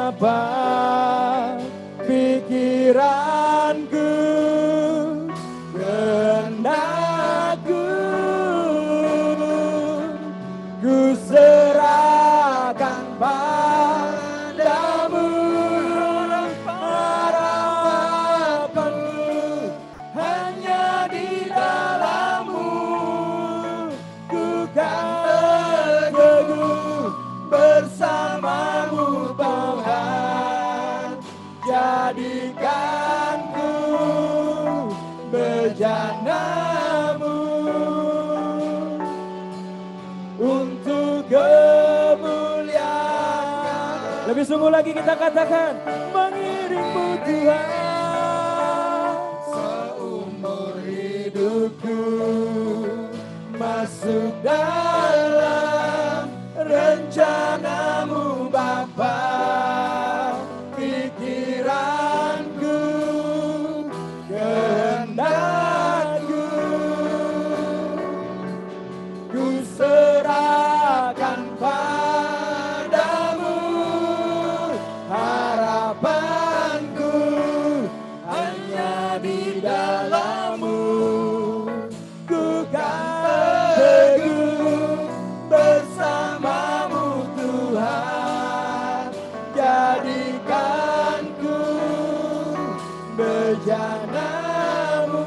Bapa, pikiranku, kehendakku, ku serahkan padamu. Harapanku hanya di dalam-Mu, ku kan teguh bersama-Mu Tuhan. Jadikanku bejana-Mu untuk kemuliaan. Lebih sungguh lagi kita katakan, mengiring-Mu Tuhan. Seumur hidupku masuk dalam rencana-Mu Bapa, pikiranku, kehendakku, ku serahkan padamu. Harapanku hanya di dalam-Mu, ku kan teguh bersama-Mu Tuhan. Jadikanku bejana-Mu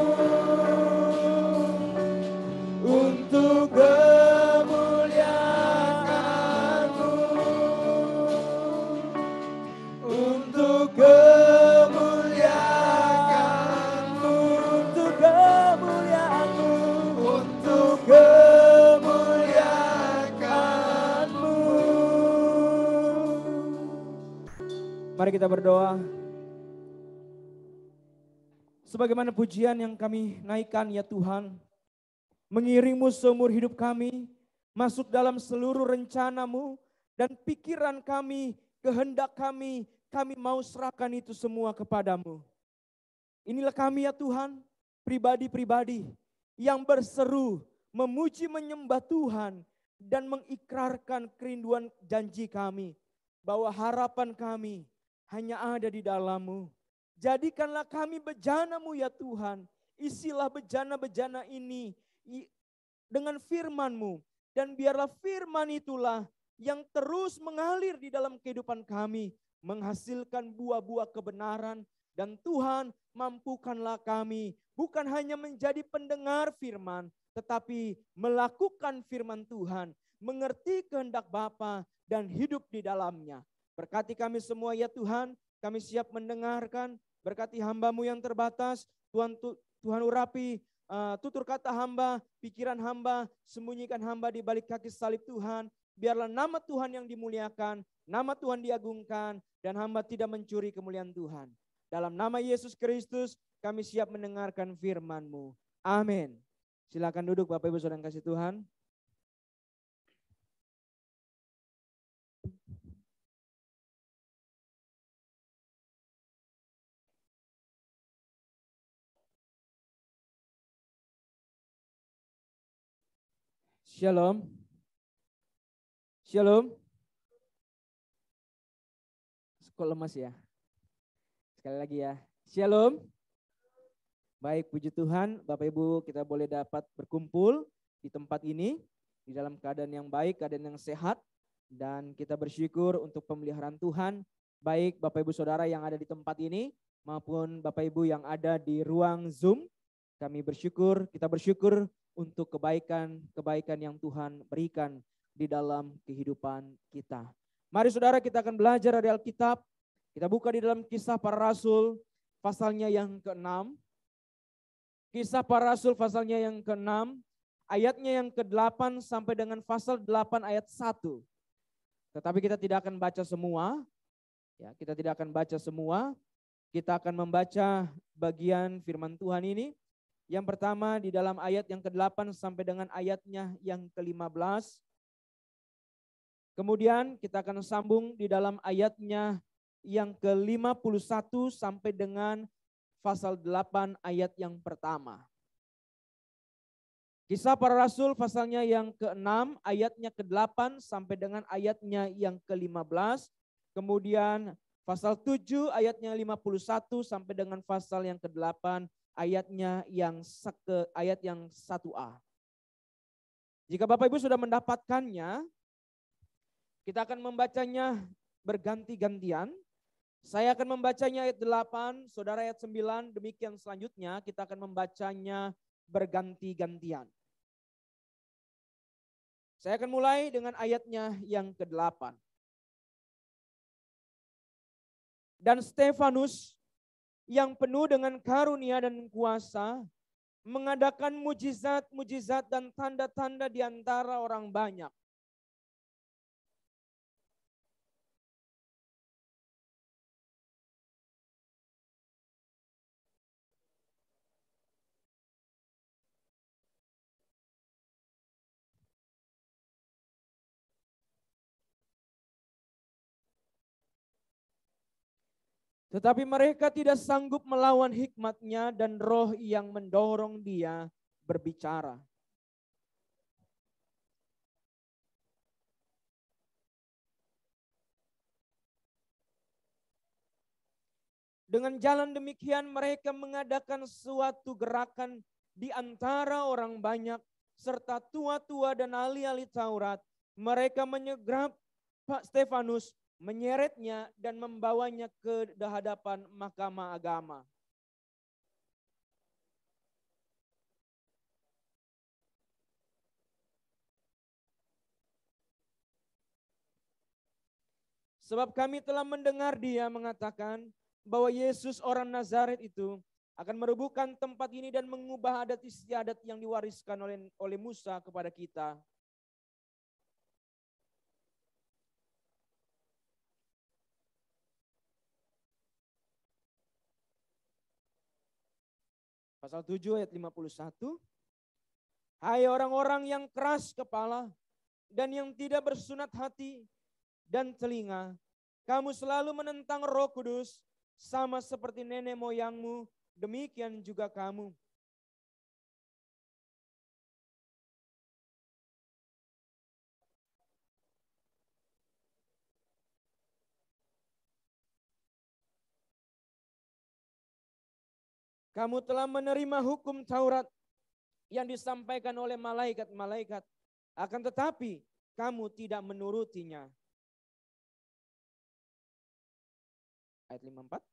untuk kemuliaan-Mu, untuk kemuliaan-Mu, untuk kemuliaan-Mu, untuk kemuliaan-Mu. Mari kita berdoa. Sebagaimana pujian yang kami naikkan ya Tuhan, mengiring-Mu seumur hidup kami, masuk dalam seluruh rencana-Mu, dan pikiran kami, kehendak kami mau serahkan itu semua kepadamu. Inilah kami ya Tuhan, pribadi-pribadi yang berseru, memuji menyembah Tuhan, dan mengikrarkan kerinduan janji kami, bahwa harapan kami hanya ada di dalam-Mu. Jadikanlah kami bejana-Mu ya Tuhan, isilah bejana-bejana ini dengan firman-Mu, dan biarlah firman itulah yang terus mengalir di dalam kehidupan kami, menghasilkan buah-buah kebenaran. Dan Tuhan, mampukanlah kami bukan hanya menjadi pendengar firman, tetapi melakukan firman Tuhan, mengerti kehendak Bapa dan hidup di dalamnya. Berkati kami semua ya Tuhan, kami siap mendengarkan. Berkati hamba-Mu yang terbatas, Tuhan urapi tutur kata hamba, pikiran hamba, sembunyikan hamba di balik kaki salib Tuhan. Biarlah nama Tuhan yang dimuliakan, nama Tuhan diagungkan, dan hamba tidak mencuri kemuliaan Tuhan. Dalam nama Yesus Kristus kami siap mendengarkan firman-Mu. Amin. Silakan duduk Bapak Ibu Saudara yang kasih Tuhan. Shalom. Shalom. Kok lemas ya? Sekali lagi ya. Shalom. Baik, puji Tuhan, Bapak Ibu kita boleh dapat berkumpul di tempat ini, di dalam keadaan yang baik, keadaan yang sehat. Dan kita bersyukur untuk pemeliharaan Tuhan, baik Bapak Ibu Saudara yang ada di tempat ini, maupun Bapak Ibu yang ada di ruang Zoom. Kami bersyukur, kita bersyukur untuk kebaikan yang Tuhan berikan di dalam kehidupan kita. Mari saudara kita akan belajar dari Alkitab. Kita buka di dalam Kisah Para Rasul pasalnya yang ke-6. Kisah Para Rasul pasalnya yang ke-6, ayatnya yang ke-8 sampai dengan pasal 8 ayat 1. Tetapi kita tidak akan baca semua. Ya, kita tidak akan baca semua. Kita akan membaca bagian firman Tuhan ini. Yang pertama di dalam ayat yang ke-8 sampai dengan ayatnya yang ke-15. Kemudian kita akan sambung di dalam ayatnya yang ke-51 sampai dengan pasal 8 ayat yang pertama. Kisah Para Rasul pasalnya yang ke-6 ayatnya ke-8 sampai dengan ayatnya yang ke-15. Kemudian Pasal 7 ayatnya 51 sampai dengan pasal yang ke-8 ayatnya ayat yang 1a. Jika Bapak Ibu sudah mendapatkannya, kita akan membacanya berganti-gantian. Saya akan membacanya ayat 8, saudara ayat 9, demikian selanjutnya kita akan membacanya berganti-gantian. Saya akan mulai dengan ayatnya yang ke-8. Dan Stefanus yang penuh dengan karunia dan kuasa mengadakan mujizat-mujizat dan tanda-tanda di antara orang banyak. Tetapi mereka tidak sanggup melawan hikmatnya dan roh yang mendorong dia berbicara. Dengan jalan demikian mereka mengadakan suatu gerakan di antara orang banyak serta tua-tua dan ahli-ahli Taurat. Mereka menyegrap Pak Stefanus, menyeretnya dan membawanya ke hadapan mahkamah agama. Sebab kami telah mendengar dia mengatakan bahwa Yesus orang Nazaret itu akan merobohkan tempat ini dan mengubah adat istiadat yang diwariskan oleh Musa kepada kita. Pasal 7 ayat 51. Hai orang-orang yang keras kepala dan yang tidak bersunat hati dan telinga, kamu selalu menentang Roh Kudus sama seperti nenek moyangmu, demikian juga kamu. Kamu telah menerima hukum Taurat yang disampaikan oleh malaikat-malaikat, akan tetapi kamu tidak menurutinya. Ayat 54.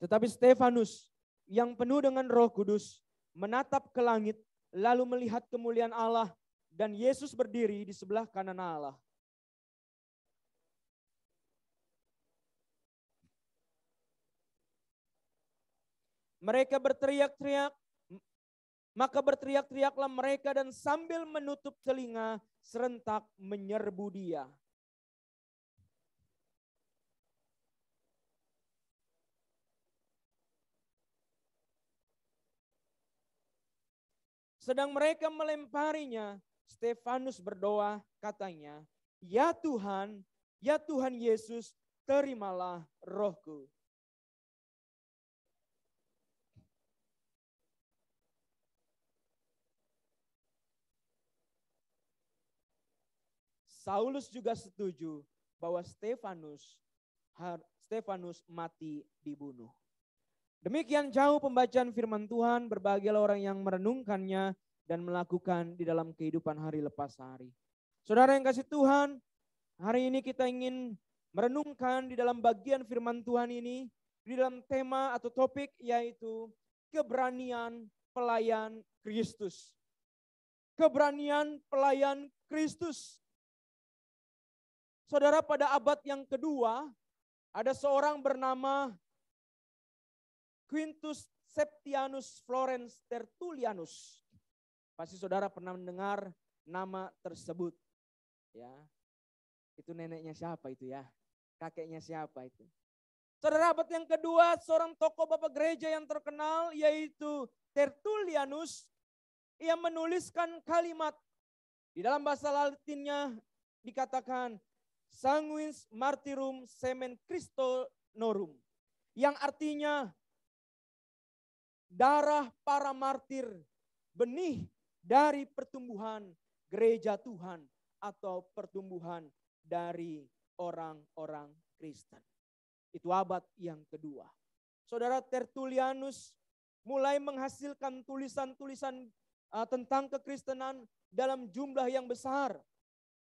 Tetapi Stefanus yang penuh dengan Roh Kudus menatap ke langit lalu melihat kemuliaan Allah dan Yesus berdiri di sebelah kanan Allah. Mereka berteriak-teriak, maka berteriak-teriaklah mereka dan sambil menutup telinga serentak menyerbu dia. Sedang mereka melemparinya, Stefanus berdoa katanya, ya Tuhan Yesus, terimalah rohku. Saulus juga setuju bahwa Stefanus mati dibunuh. Demikian jauh pembacaan firman Tuhan, berbahagialah orang yang merenungkannya dan melakukan di dalam kehidupan hari lepas hari. Saudara yang kasih Tuhan, hari ini kita ingin merenungkan di dalam bagian firman Tuhan ini, di dalam tema atau topik yaitu keberanian pelayan Kristus. Keberanian pelayan Kristus. Saudara, pada abad yang kedua, ada seorang bernama Quintus Septianus Florens Tertullianus. Pasti saudara pernah mendengar nama tersebut. Ya, itu neneknya siapa itu ya? Kakeknya siapa itu? Saudara, abad yang kedua, seorang tokoh bapak gereja yang terkenal yaitu Tertullianus. Ia menuliskan kalimat di dalam bahasa Latinnya dikatakan Sanguis Martyrum Semen Christonorum, yang artinya darah para martir, benih dari pertumbuhan gereja Tuhan atau pertumbuhan dari orang-orang Kristen. Itu abad yang kedua. Saudara, Tertullianus mulai menghasilkan tulisan-tulisan tentang kekristenan dalam jumlah yang besar.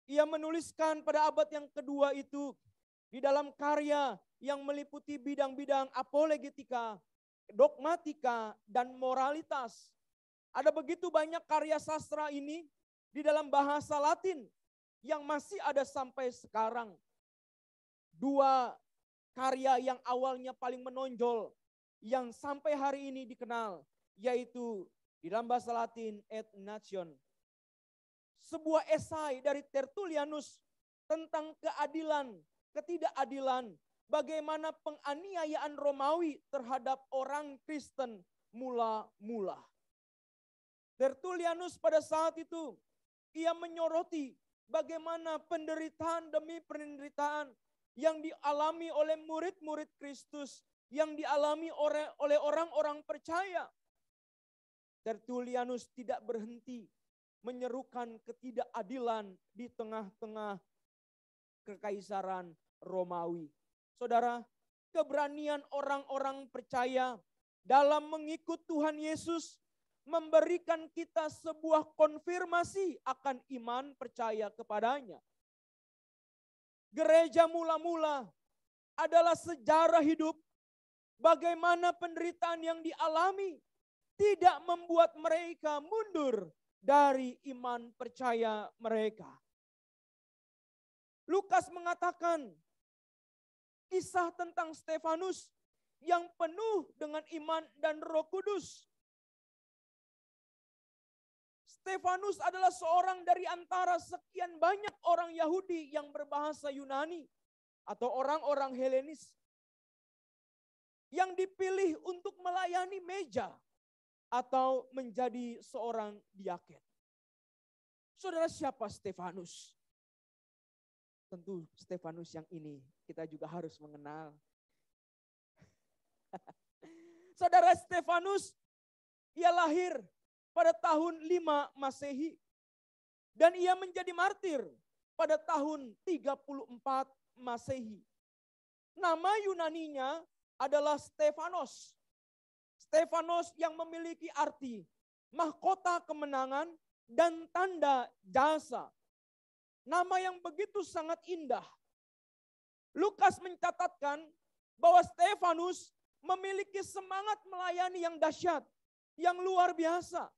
Ia menuliskan pada abad yang kedua itu di dalam karya yang meliputi bidang-bidang apologetika, dogmatika, dan moralitas. Ada begitu banyak karya sastra ini di dalam bahasa Latin yang masih ada sampai sekarang. Dua karya yang awalnya paling menonjol yang sampai hari ini dikenal, yaitu di dalam bahasa Latin Et Nation. Sebuah esai dari Tertullianus tentang keadilan, ketidakadilan, bagaimana penganiayaan Romawi terhadap orang Kristen mula-mula. Tertullianus pada saat itu, ia menyoroti bagaimana penderitaan demi penderitaan yang dialami oleh murid-murid Kristus, yang dialami oleh orang-orang percaya. Tertullianus tidak berhenti menyerukan ketidakadilan di tengah-tengah kekaisaran Romawi. Saudara, keberanian orang-orang percaya dalam mengikut Tuhan Yesus memberikan kita sebuah konfirmasi akan iman percaya kepadanya. Gereja mula-mula adalah sejarah hidup bagaimana penderitaan yang dialami tidak membuat mereka mundur dari iman percaya mereka. Lukas mengatakan kisah tentang Stefanus yang penuh dengan iman dan Roh Kudus. Stefanus adalah seorang dari antara sekian banyak orang Yahudi yang berbahasa Yunani atau orang-orang Helenis yang dipilih untuk melayani meja atau menjadi seorang diaken. Saudara, siapa Stefanus? Tentu Stefanus yang ini kita juga harus mengenal. Saudara, Stefanus, ia lahir pada tahun 5 Masehi dan ia menjadi martir pada tahun 34 Masehi. Nama Yunaninya adalah Stefanos. Stefanos yang memiliki arti mahkota kemenangan dan tanda jasa. Nama yang begitu sangat indah. Lukas mencatatkan bahwa Stefanus memiliki semangat melayani yang dahsyat, yang luar biasa.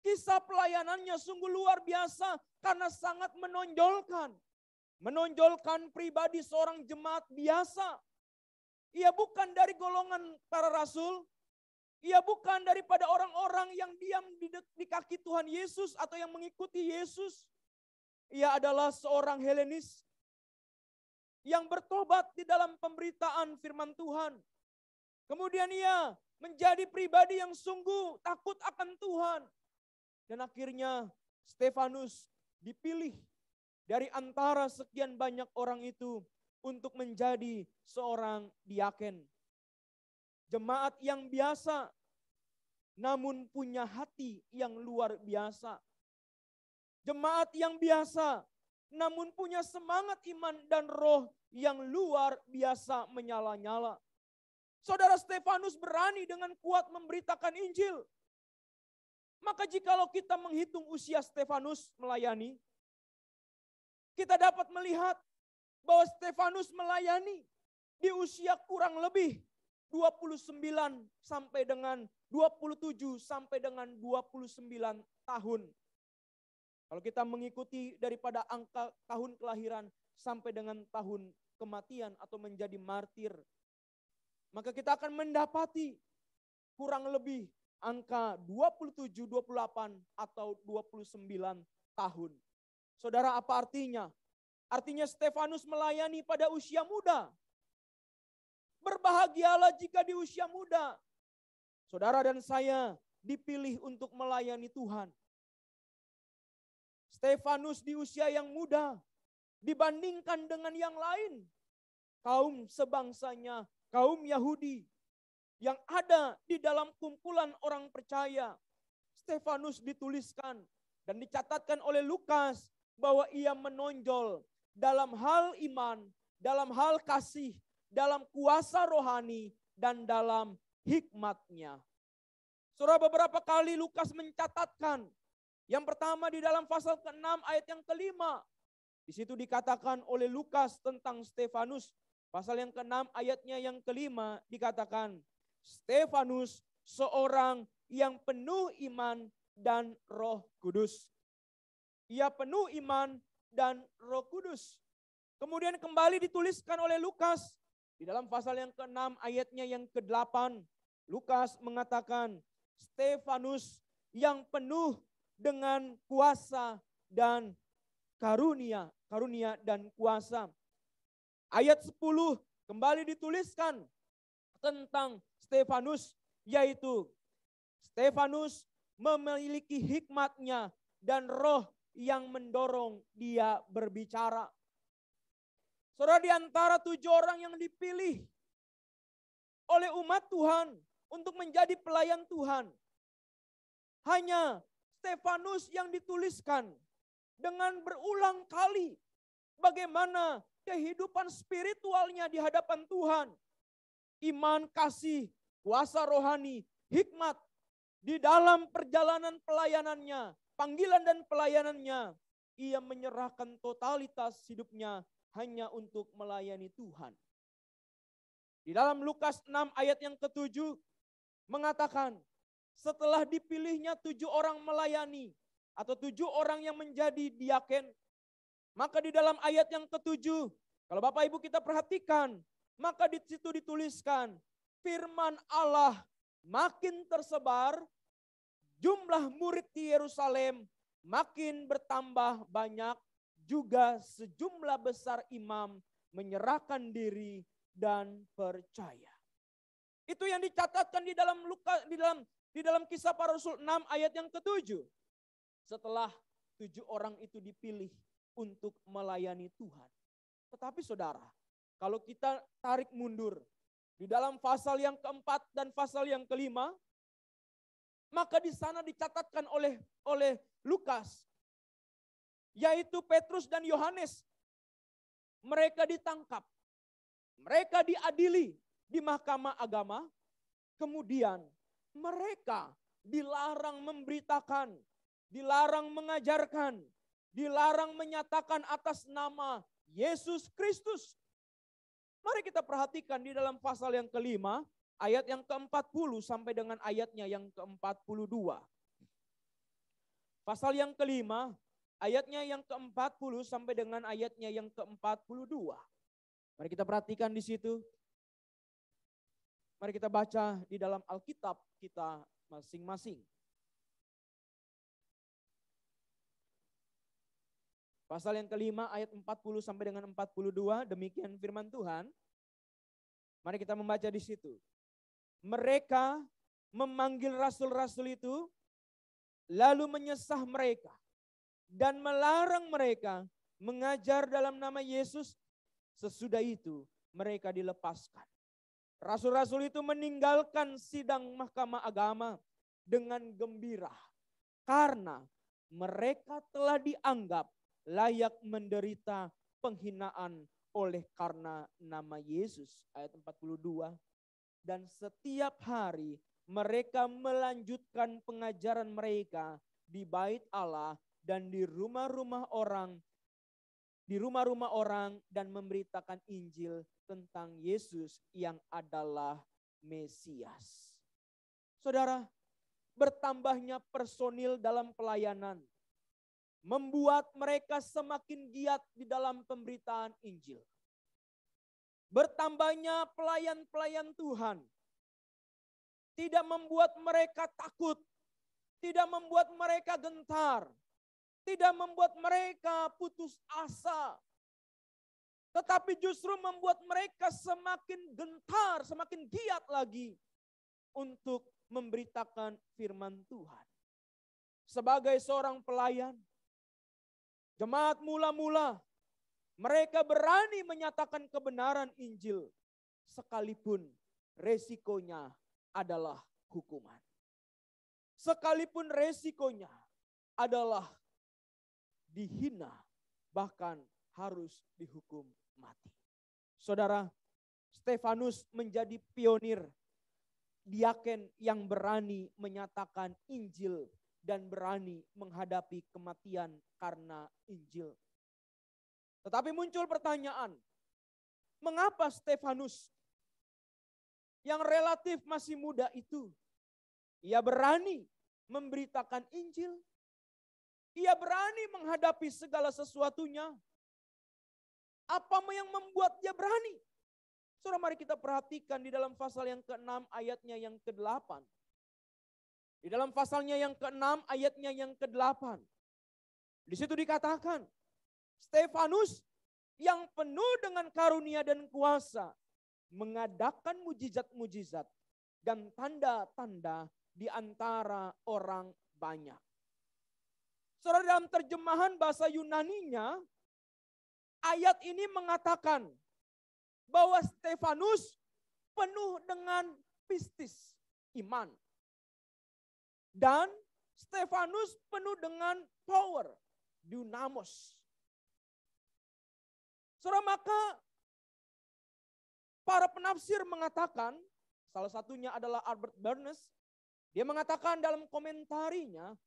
Kisah pelayanannya sungguh luar biasa karena sangat menonjolkan. Menonjolkan pribadi seorang jemaat biasa. Ia bukan dari golongan para rasul. Ia bukan daripada orang-orang yang diam di kaki Tuhan Yesus atau yang mengikuti Yesus. Ia adalah seorang Helenis yang bertobat di dalam pemberitaan firman Tuhan. Kemudian ia menjadi pribadi yang sungguh takut akan Tuhan. Dan akhirnya Stefanus dipilih dari antara sekian banyak orang itu untuk menjadi seorang diaken. Jemaat yang biasa namun punya hati yang luar biasa. Jemaat yang biasa namun punya semangat iman dan roh yang luar biasa menyala-nyala. Saudara, Stefanus berani dengan kuat memberitakan Injil. Maka jikalau kita menghitung usia Stefanus melayani, kita dapat melihat bahwa Stefanus melayani di usia kurang lebih 29 sampai dengan 27 sampai dengan 29 tahun. Kalau kita mengikuti daripada angka tahun kelahiran sampai dengan tahun kematian atau menjadi martir, maka kita akan mendapati kurang lebih angka 27, 28 atau 29 tahun. Saudara, apa artinya? Artinya Stefanus melayani pada usia muda. Berbahagialah jika di usia muda saudara dan saya dipilih untuk melayani Tuhan. Stefanus di usia yang muda dibandingkan dengan yang lain, kaum sebangsanya, kaum Yahudi, yang ada di dalam kumpulan orang percaya. Stefanus dituliskan dan dicatatkan oleh Lukas bahwa ia menonjol dalam hal iman, dalam hal kasih, dalam kuasa rohani, dan dalam hikmatnya. Saudara, beberapa kali Lukas mencatatkan. Yang pertama di dalam pasal ke-6 ayat yang ke-5. Di situ dikatakan oleh Lukas tentang Stefanus. Pasal yang ke-6 ayatnya yang ke-5 dikatakan, Stefanus seorang yang penuh iman dan Roh Kudus. Ia penuh iman dan Roh Kudus. Kemudian kembali dituliskan oleh Lukas di dalam pasal yang ke-6 ayatnya yang ke-8. Lukas mengatakan, Stefanus yang penuh dengan kuasa dan karunia dan kuasa. Ayat 10 kembali dituliskan tentang Stefanus, yaitu Stefanus memiliki hikmatnya dan roh yang mendorong dia berbicara. Saudara, di antara 7 orang yang dipilih oleh umat Tuhan untuk menjadi pelayan Tuhan, hanya Stefanus yang dituliskan dengan berulang kali bagaimana kehidupan spiritualnya di hadapan Tuhan. Iman, kasih, kuasa rohani, hikmat di dalam perjalanan pelayanannya, panggilan dan pelayanannya, ia menyerahkan totalitas hidupnya hanya untuk melayani Tuhan. Di dalam Lukas 6 ayat yang ke-7 mengatakan, setelah dipilihnya 7 orang melayani atau 7 orang yang menjadi diaken, maka di dalam ayat yang ke-7, kalau Bapak Ibu kita perhatikan, maka di situ dituliskan, firman Allah makin tersebar, jumlah murid di Yerusalem makin bertambah banyak, juga sejumlah besar imam menyerahkan diri dan percaya. Itu yang dicatatkan di dalam Lukas, di dalam Kisah Para Rasul 6 ayat yang ke-7. Setelah 7 orang itu dipilih untuk melayani Tuhan. Tetapi saudara, kalau kita tarik mundur di dalam pasal yang keempat dan pasal yang kelima, maka di sana dicatatkan oleh Lukas, yaitu Petrus dan Yohanes. Mereka ditangkap, mereka diadili di mahkamah agama, kemudian mereka dilarang memberitakan, dilarang mengajarkan, dilarang menyatakan atas nama Yesus Kristus. Mari kita perhatikan di dalam pasal yang kelima, ayat yang ke-40 sampai dengan ayatnya yang ke-42. Pasal yang kelima, ayatnya yang ke-40 sampai dengan ayatnya yang ke-42. Mari kita perhatikan di situ. Mari kita baca di dalam Alkitab kita masing-masing. Pasal yang kelima ayat 40 sampai dengan 42, demikian firman Tuhan. Mari kita membaca di situ. Mereka memanggil rasul-rasul itu, lalu menyesah mereka dan melarang mereka mengajar dalam nama Yesus. Sesudah itu mereka dilepaskan. Rasul-rasul itu meninggalkan sidang mahkamah agama dengan gembira karena mereka telah dianggap layak menderita penghinaan oleh karena nama Yesus. Ayat 42. Dan setiap hari mereka melanjutkan pengajaran mereka di bait Allah dan di rumah-rumah orang, dan memberitakan Injil tentang Yesus yang adalah Mesias. Saudara, bertambahnya personil dalam pelayanan membuat mereka semakin giat di dalam pemberitaan Injil. Bertambahnya pelayan-pelayan Tuhan tidak membuat mereka takut, tidak membuat mereka gentar, tidak membuat mereka putus asa, tetapi justru membuat mereka semakin gentar, semakin giat lagi untuk memberitakan firman Tuhan. Sebagai seorang pelayan, jemaat mula-mula, mereka berani menyatakan kebenaran Injil sekalipun resikonya adalah hukuman. Sekalipun resikonya adalah dihina, bahkan harus dihukum mati. Saudara, Stefanus menjadi pionir, diaken yang berani menyatakan Injil dan berani menghadapi kematian karena Injil. Tetapi muncul pertanyaan, mengapa Stefanus yang relatif masih muda itu, ia berani memberitakan Injil, ia berani menghadapi segala sesuatunya? Apa yang membuat dia berani? Saudara, mari kita perhatikan di dalam pasal yang ke-6 ayatnya yang ke-8. Di dalam pasalnya yang ke-6 ayatnya yang ke-8. Di situ dikatakan, Stefanus yang penuh dengan karunia dan kuasa mengadakan mujizat-mujizat dan tanda-tanda di antara orang banyak. Saudara, dalam terjemahan bahasa Yunaninya, ayat ini mengatakan bahwa Stefanus penuh dengan pistis, iman. Dan Stefanus penuh dengan power, dunamos. Saudara, maka para penafsir mengatakan, salah satunya adalah Albert Barnes, dia mengatakan dalam komentarinya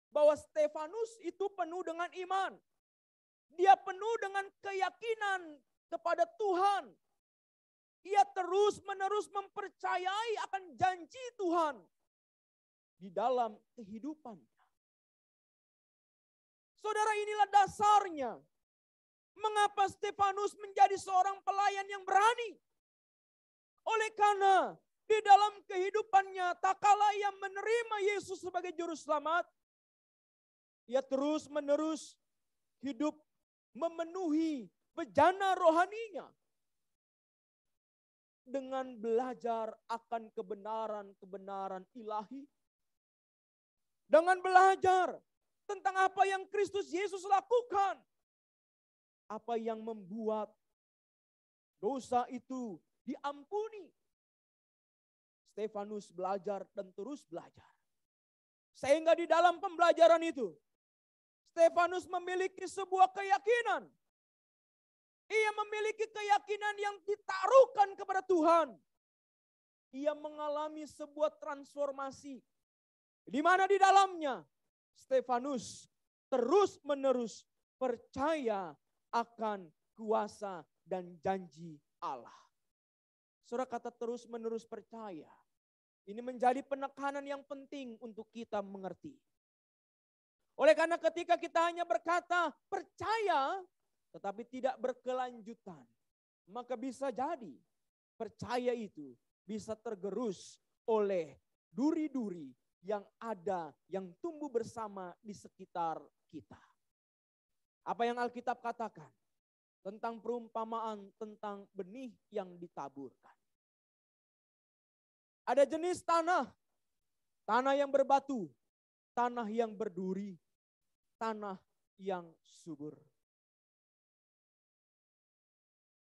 bahwa Stefanus itu penuh dengan iman. Dia penuh dengan keyakinan kepada Tuhan. Ia terus-menerus mempercayai akan janji Tuhan di dalam kehidupannya. Saudara, inilah dasarnya mengapa Stefanus menjadi seorang pelayan yang berani. Oleh karena di dalam kehidupannya, tak kala ia menerima Yesus sebagai juru selamat, ia terus-menerus hidup memenuhi bejana rohaninya dengan belajar akan kebenaran-kebenaran ilahi. Dengan belajar tentang apa yang Kristus Yesus lakukan. Apa yang membuat dosa itu diampuni. Stefanus belajar dan terus belajar. Sehingga di dalam pembelajaran itu, Stefanus memiliki sebuah keyakinan. Ia memiliki keyakinan yang ditaruhkan kepada Tuhan. Ia mengalami sebuah transformasi. Di mana di dalamnya Stefanus terus-menerus percaya akan kuasa dan janji Allah. Saudara, kata terus-menerus percaya, ini menjadi penekanan yang penting untuk kita mengerti. Oleh karena ketika kita hanya berkata percaya, tetapi tidak berkelanjutan, maka bisa jadi percaya itu bisa tergerus oleh duri-duri yang ada, yang tumbuh bersama di sekitar kita. Apa yang Alkitab katakan tentang perumpamaan tentang benih yang ditaburkan. Ada jenis tanah, tanah yang berbatu, tanah yang berduri, tanah yang subur.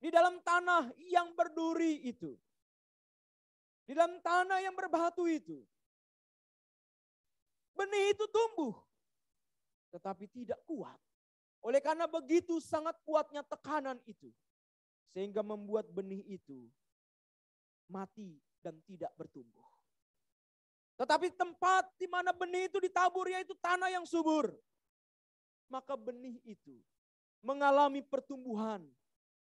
Di dalam tanah yang berduri itu, di dalam tanah yang berbatu itu, benih itu tumbuh, tetapi tidak kuat. Oleh karena begitu sangat kuatnya tekanan itu, sehingga membuat benih itu mati dan tidak bertumbuh. Tetapi tempat di mana benih itu ditabur, yaitu tanah yang subur, maka benih itu mengalami pertumbuhan.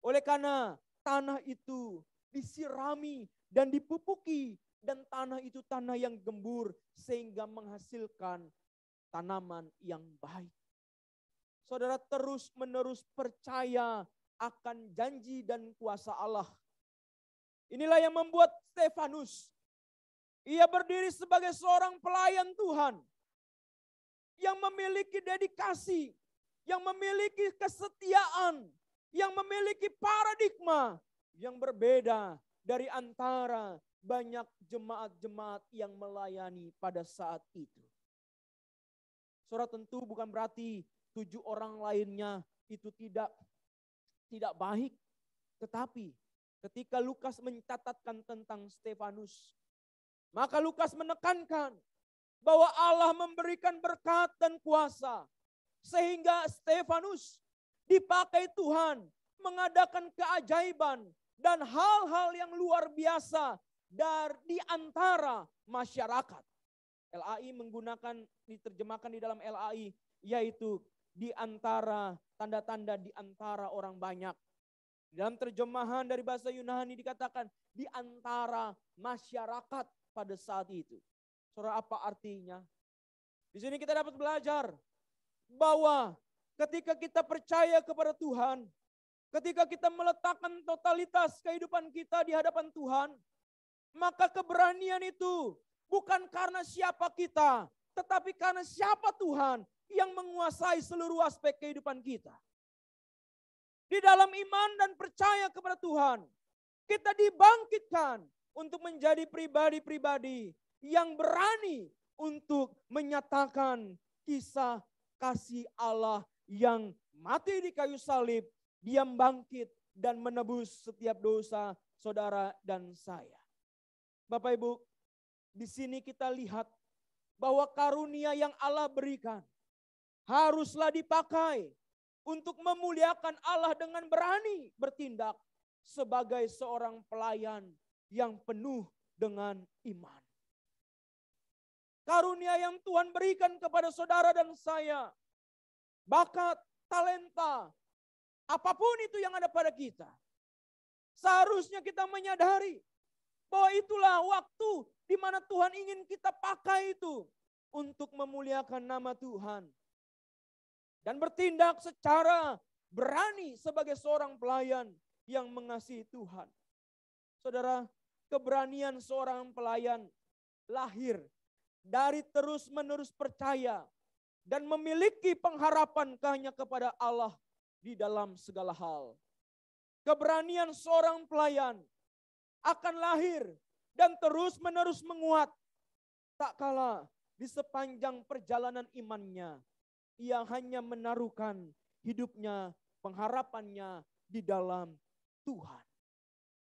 Oleh karena tanah itu disirami dan dipupuki, dan tanah itu tanah yang gembur sehingga menghasilkan tanaman yang baik. Saudara, terus-menerus percaya akan janji dan kuasa Allah. Inilah yang membuat Stefanus, ia berdiri sebagai seorang pelayan Tuhan yang memiliki dedikasi, yang memiliki kesetiaan, yang memiliki paradigma yang berbeda dari antara banyak jemaat-jemaat yang melayani pada saat itu. Saudara, tentu bukan berarti 7 orang lainnya itu tidak baik. Tetapi ketika Lukas mencatatkan tentang Stefanus, Maka Lukas menekankan bahwa Allah memberikan berkat dan kuasa sehingga Stefanus dipakai Tuhan mengadakan keajaiban dan hal-hal yang luar biasa di antara masyarakat. LAI menggunakan, diterjemahkan di dalam LAI, yaitu di antara, tanda-tanda di antara orang banyak. Dalam terjemahan dari bahasa Yunani dikatakan di antara masyarakat pada saat itu. Saudara, apa artinya? Di sini kita dapat belajar bahwa ketika kita percaya kepada Tuhan, ketika kita meletakkan totalitas kehidupan kita di hadapan Tuhan, maka keberanian itu bukan karena siapa kita, tetapi karena siapa Tuhan yang menguasai seluruh aspek kehidupan kita. Di dalam iman dan percaya kepada Tuhan, kita dibangkitkan untuk menjadi pribadi-pribadi yang berani untuk menyatakan kisah kasih Allah yang mati di kayu salib, Dia bangkit dan menebus setiap dosa saudara dan saya. Bapak Ibu, di sini kita lihat bahwa karunia yang Allah berikan haruslah dipakai untuk memuliakan Allah dengan berani bertindak sebagai seorang pelayan yang penuh dengan iman. Karunia yang Tuhan berikan kepada saudara dan saya, bakat, talenta, apapun itu yang ada pada kita, seharusnya kita menyadari bahwa itulah waktu di mana Tuhan ingin kita pakai itu untuk memuliakan nama Tuhan. Dan bertindak secara berani sebagai seorang pelayan yang mengasihi Tuhan. Saudara, keberanian seorang pelayan lahir dari terus-menerus percaya dan memiliki pengharapan hanya kepada Allah di dalam segala hal. Keberanian seorang pelayan akan lahir dan terus-menerus menguat tak kalah di sepanjang perjalanan imannya ia hanya menaruhkan hidupnya, pengharapannya di dalam Tuhan.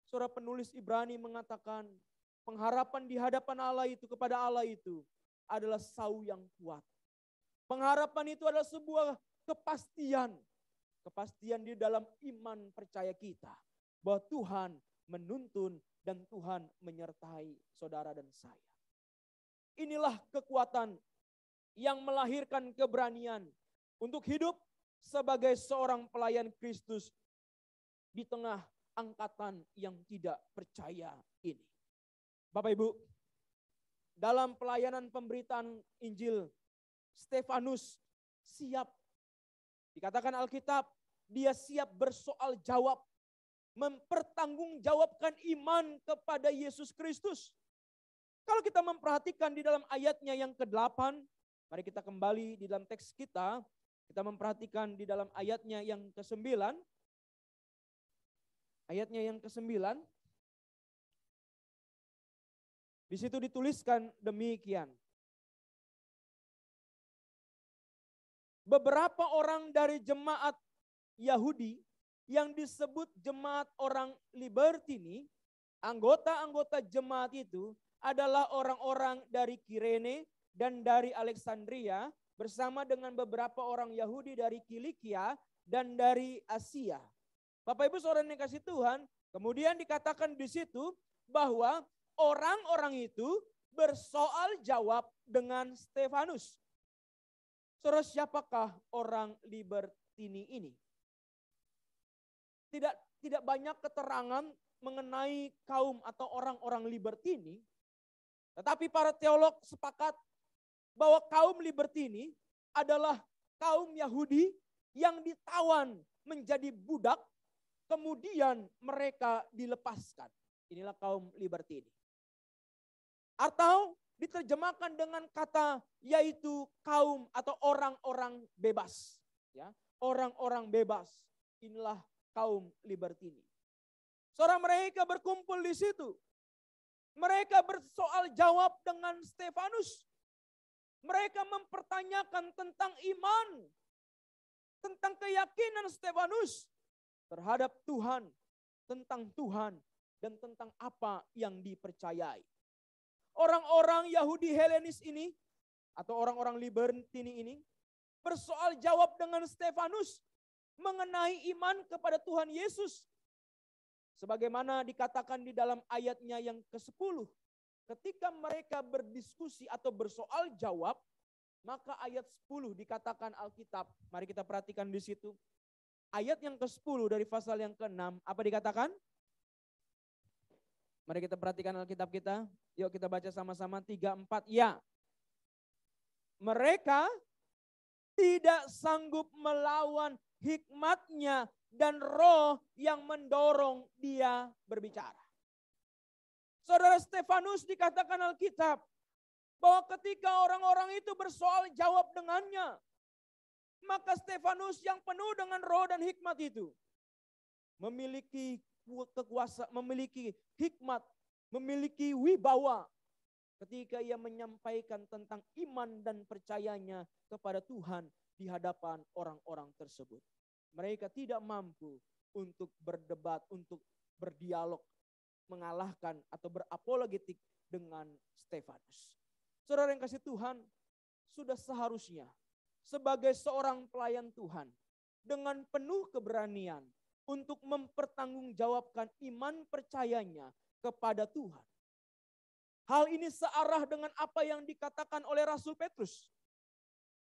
Saudara, penulis Ibrani mengatakan pengharapan di hadapan Allah itu, kepada Allah itu adalah sau yang kuat. Pengharapan itu adalah sebuah kepastian. Kepastian di dalam iman percaya kita bahwa Tuhan menuntun dan Tuhan menyertai saudara dan saya. Inilah kekuatan yang melahirkan keberanian untuk hidup sebagai seorang pelayan Kristus di tengah angkatan yang tidak percaya ini. Bapak Ibu, dalam pelayanan pemberitaan Injil, Stefanus siap. Dikatakan Alkitab, dia siap bersoal jawab, mempertanggungjawabkan iman kepada Yesus Kristus. Kalau kita memperhatikan di dalam ayatnya yang ke-8, mari kita kembali di dalam teks kita memperhatikan di dalam ayatnya yang ke-9. Ayatnya yang ke-9. Di situ dituliskan demikian. Beberapa orang dari jemaat Yahudi yang disebut jemaat orang Libertini, anggota-anggota jemaat itu adalah orang-orang dari Kirene dan dari Alexandria bersama dengan beberapa orang Yahudi dari Kilikia dan dari Asia. Bapak Ibu saudara yang kasih Tuhan, kemudian dikatakan di situ bahwa orang-orang itu bersoal jawab dengan Stefanus. Saudara, siapakah orang Libertini ini? Tidak banyak keterangan mengenai kaum atau orang-orang Libertini, tetapi para teolog sepakat bahwa kaum Libertini adalah kaum Yahudi yang ditawan menjadi budak, kemudian mereka dilepaskan. Inilah kaum Libertini. Atau diterjemahkan dengan kata yaitu kaum atau orang-orang bebas. Ya, orang-orang bebas. Inilah kaum Libertini. Saudara, mereka berkumpul di situ. Mereka bersoal jawab dengan Stefanus. Mereka mempertanyakan tentang iman, tentang keyakinan Stefanus terhadap Tuhan, tentang Tuhan, dan tentang apa yang dipercayai. orang-orang Yahudi Helenis ini, atau orang-orang Libertini ini, bersoal jawab dengan Stefanus mengenai iman kepada Tuhan Yesus. Sebagaimana dikatakan di dalam ayatnya yang ke-10. Ketika mereka berdiskusi atau bersoal jawab, maka ayat 10 dikatakan Alkitab. Mari kita perhatikan di situ. Ayat yang ke-10 dari pasal yang ke-6, apa dikatakan? Mari kita perhatikan Alkitab kita. Yuk kita baca sama-sama 3-4. Ya. Mereka tidak sanggup melawan hikmatnya dan roh yang mendorong dia berbicara. Saudara, Stefanus dikatakan Alkitab bahwa ketika orang-orang itu bersoal jawab dengannya, maka Stefanus yang penuh dengan roh dan hikmat itu memiliki kekuasaan, memiliki hikmat, memiliki wibawa ketika ia menyampaikan tentang iman dan percayanya kepada Tuhan di hadapan orang-orang tersebut. Mereka tidak mampu untuk berdebat, untuk berdialog, mengalahkan atau berapologetik dengan Stefanus. Saudara yang kasih Tuhan, sudah seharusnya sebagai seorang pelayan Tuhan dengan penuh keberanian untuk mempertanggungjawabkan iman percayanya kepada Tuhan. Hal ini searah dengan apa yang dikatakan oleh Rasul Petrus.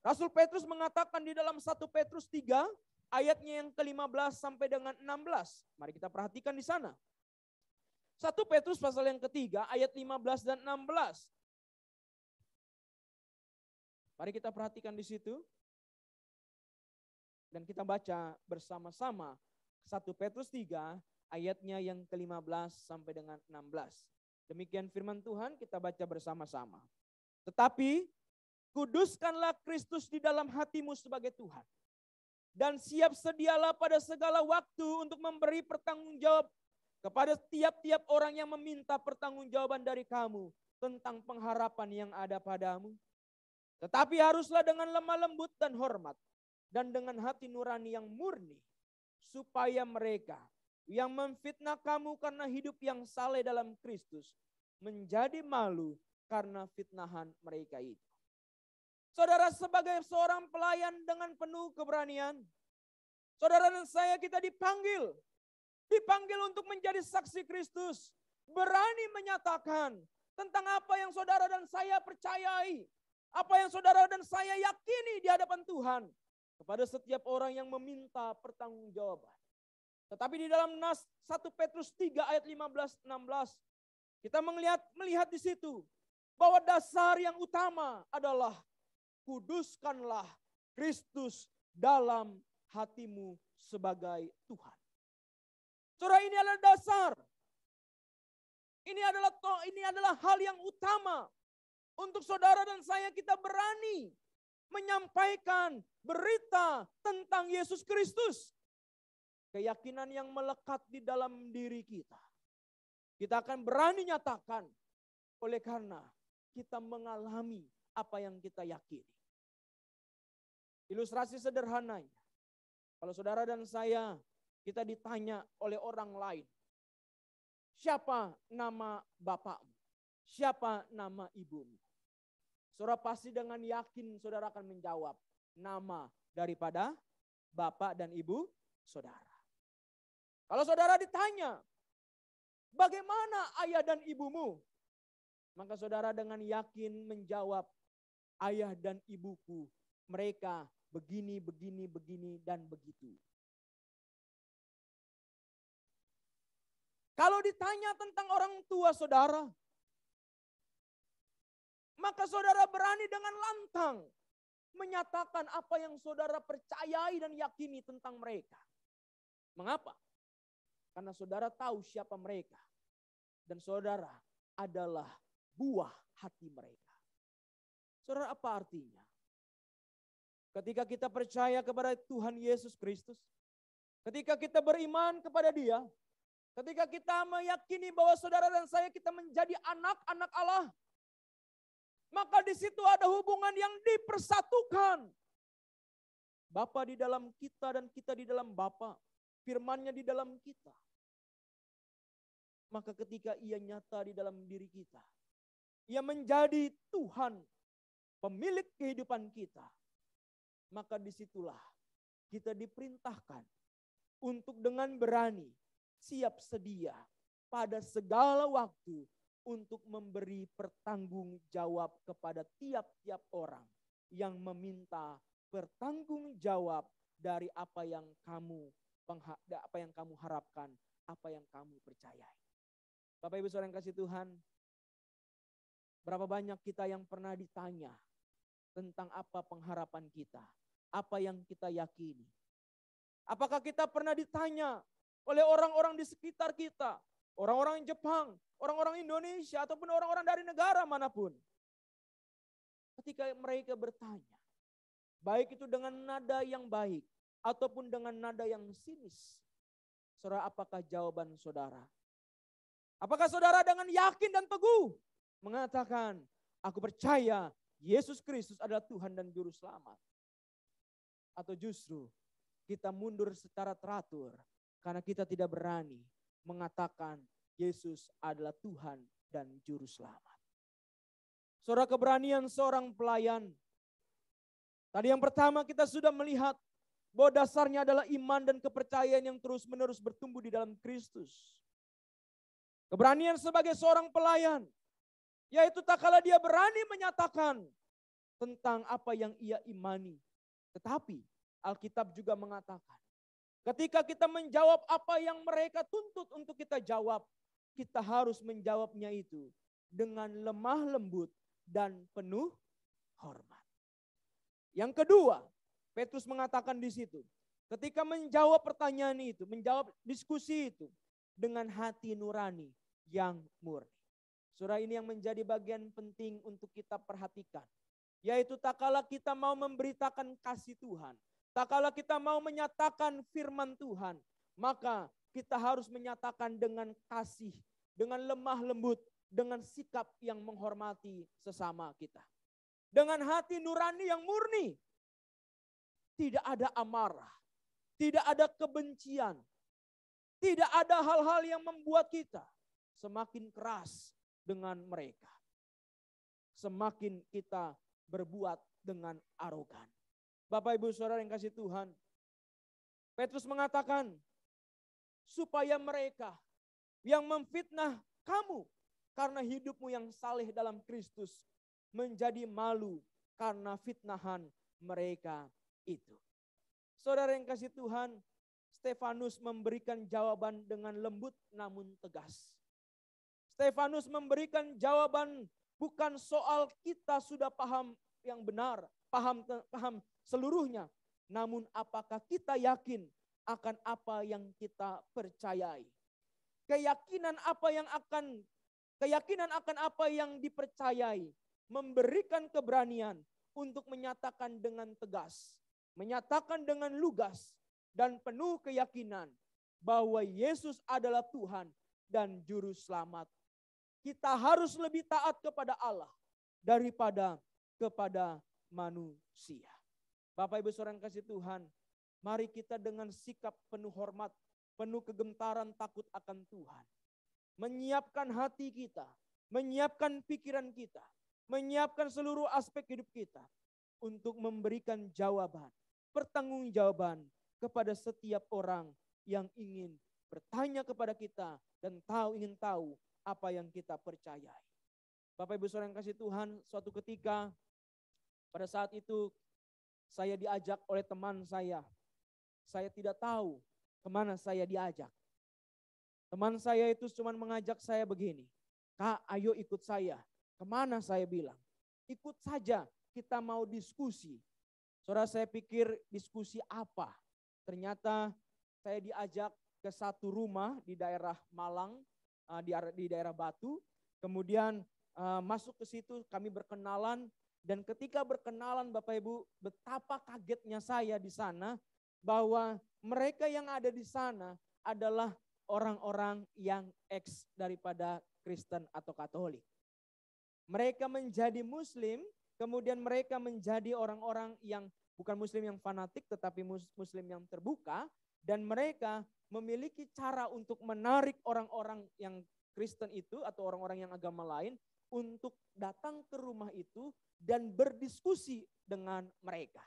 Rasul Petrus mengatakan di dalam 1 Petrus 3 ayatnya yang ke-15 sampai dengan 16. Mari kita perhatikan di sana. 1 Petrus pasal yang ketiga ayat 15 dan 16. Mari kita perhatikan di situ. Dan kita baca bersama-sama 1 Petrus 3 ayatnya yang ke-15 sampai dengan 16. Demikian firman Tuhan, kita baca bersama-sama. Tetapi kuduskanlah Kristus di dalam hatimu sebagai Tuhan. Dan siap sedialah pada segala waktu untuk memberi pertanggungjawab kepada tiap-tiap orang yang meminta pertanggungjawaban dari kamu tentang pengharapan yang ada padamu. Tetapi haruslah dengan lemah lembut dan hormat dan dengan hati nurani yang murni, supaya mereka yang memfitnah kamu karena hidup yang saleh dalam Kristus menjadi malu karena fitnahan mereka itu. Saudara, sebagai seorang pelayan dengan penuh keberanian, saudara dan saya kita dipanggil untuk menjadi saksi Kristus, berani menyatakan tentang apa yang saudara dan saya percayai, apa yang saudara dan saya yakini di hadapan Tuhan kepada setiap orang yang meminta pertanggungjawaban. Tetapi di dalam nas 1 Petrus 3 ayat 15-16, kita melihat di situ bahwa dasar yang utama adalah kuduskanlah Kristus dalam hatimu sebagai Tuhan. Saudara, ini adalah dasar. Ini adalah hal yang utama untuk saudara dan saya, kita berani menyampaikan berita tentang Yesus Kristus. Keyakinan yang melekat di dalam diri kita. Kita akan berani nyatakan oleh karena kita mengalami apa yang kita yakini. Ilustrasi sederhananya, kalau saudara dan saya kita ditanya oleh orang lain, siapa nama bapakmu? Siapa nama ibumu? Saudara pasti dengan yakin saudara akan menjawab nama daripada bapak dan ibu saudara. Kalau saudara ditanya, bagaimana ayah dan ibumu? Maka saudara dengan yakin menjawab, ayah dan ibuku, mereka begini, begini, begini, dan begitu. Kalau ditanya tentang orang tua saudara, maka saudara berani dengan lantang menyatakan apa yang saudara percayai dan yakini tentang mereka. Mengapa? Karena saudara tahu siapa mereka. Dan saudara adalah buah hati mereka. Saudara, apa artinya? Ketika kita percaya kepada Tuhan Yesus Kristus, ketika kita beriman kepada Dia, ketika kita meyakini bahwa saudara dan saya kita menjadi anak-anak Allah, maka di situ ada hubungan yang dipersatukan. Bapa di dalam kita dan kita di dalam Bapa, firman-Nya di dalam kita. Maka ketika Ia nyata di dalam diri kita, Ia menjadi Tuhan, pemilik kehidupan kita. Maka disitulah kita diperintahkan untuk dengan berani, siap sedia pada segala waktu untuk memberi pertanggung jawab kepada tiap-tiap orang yang meminta pertanggung jawab dari apa yang kamu harapkan, apa yang kamu percayai. Bapak Ibu Saudara yang kasih Tuhan, berapa banyak kita yang pernah ditanya tentang apa pengharapan kita, apa yang kita yakini. Apakah kita pernah ditanya oleh orang-orang di sekitar kita, orang-orang Jepang, orang-orang Indonesia, ataupun orang-orang dari negara manapun. Ketika mereka bertanya, baik itu dengan nada yang baik, ataupun dengan nada yang sinis. Saudara, apakah jawaban saudara? Apakah saudara dengan yakin dan teguh mengatakan, aku percaya Yesus Kristus adalah Tuhan dan Juru Selamat? Atau justru kita mundur secara teratur karena kita tidak berani mengatakan Yesus adalah Tuhan dan Juru Selamat. Saudara, keberanian seorang pelayan. Tadi yang pertama kita sudah melihat bahwa dasarnya adalah iman dan kepercayaan yang terus-menerus bertumbuh di dalam Kristus. Keberanian sebagai seorang pelayan, yaitu tak kala dia berani menyatakan tentang apa yang ia imani. Tetapi Alkitab juga mengatakan, ketika kita menjawab apa yang mereka tuntut untuk kita jawab, kita harus menjawabnya itu dengan lemah lembut dan penuh hormat. Yang kedua, Petrus mengatakan di situ, ketika menjawab pertanyaan itu, menjawab diskusi itu dengan hati nurani yang murni. Surah ini yang menjadi bagian penting untuk kita perhatikan, yaitu tak kala kita mau memberitakan kasih Tuhan, tak kala kita mau menyatakan firman Tuhan, maka kita harus menyatakan dengan kasih, dengan lemah lembut, dengan sikap yang menghormati sesama kita. Dengan hati nurani yang murni. Tidak ada amarah, tidak ada kebencian, tidak ada hal-hal yang membuat kita semakin keras dengan mereka. Semakin kita berbuat dengan arogan. Bapak Ibu Saudara yang kasih Tuhan, Petrus mengatakan supaya mereka yang memfitnah kamu karena hidupmu yang saleh dalam Kristus menjadi malu karena fitnahan mereka itu. Saudara yang kasih Tuhan, Stefanus memberikan jawaban dengan lembut namun tegas. Stefanus memberikan jawaban bukan soal kita sudah paham yang benar, paham seluruhnya. Namun apakah kita yakin akan apa yang kita percayai? Keyakinan akan apa yang dipercayai memberikan keberanian untuk menyatakan dengan tegas, menyatakan dengan lugas dan penuh keyakinan bahwa Yesus adalah Tuhan dan Juru Selamat. Kita harus lebih taat kepada Allah daripada kepada manusia. Bapak Ibu Saudara yang kasih Tuhan, mari kita dengan sikap penuh hormat, penuh kegentaran takut akan Tuhan. Menyiapkan hati kita, menyiapkan pikiran kita, menyiapkan seluruh aspek hidup kita untuk memberikan jawaban, pertanggungjawaban kepada setiap orang yang ingin bertanya kepada kita dan ingin tahu apa yang kita percayai. Bapak Ibu Saudara yang kasih Tuhan, suatu ketika pada saat itu saya diajak oleh teman saya. Saya tidak tahu kemana saya diajak. Teman saya itu cuma mengajak saya begini, Kak, ayo ikut saya. Kemana saya bilang? Ikut saja, kita mau diskusi. Saudara, saya pikir diskusi apa? Ternyata saya diajak ke satu rumah di daerah Malang, di daerah Batu. Kemudian masuk ke situ, kami berkenalan. Dan ketika berkenalan Bapak Ibu, betapa kagetnya saya di sana bahwa mereka yang ada di sana adalah orang-orang yang ex daripada Kristen atau Katolik. Mereka menjadi Muslim, kemudian mereka menjadi orang-orang yang bukan Muslim yang fanatik tetapi Muslim yang terbuka, dan mereka memiliki cara untuk menarik orang-orang yang Kristen itu atau orang-orang yang agama lain untuk datang ke rumah itu dan berdiskusi dengan mereka.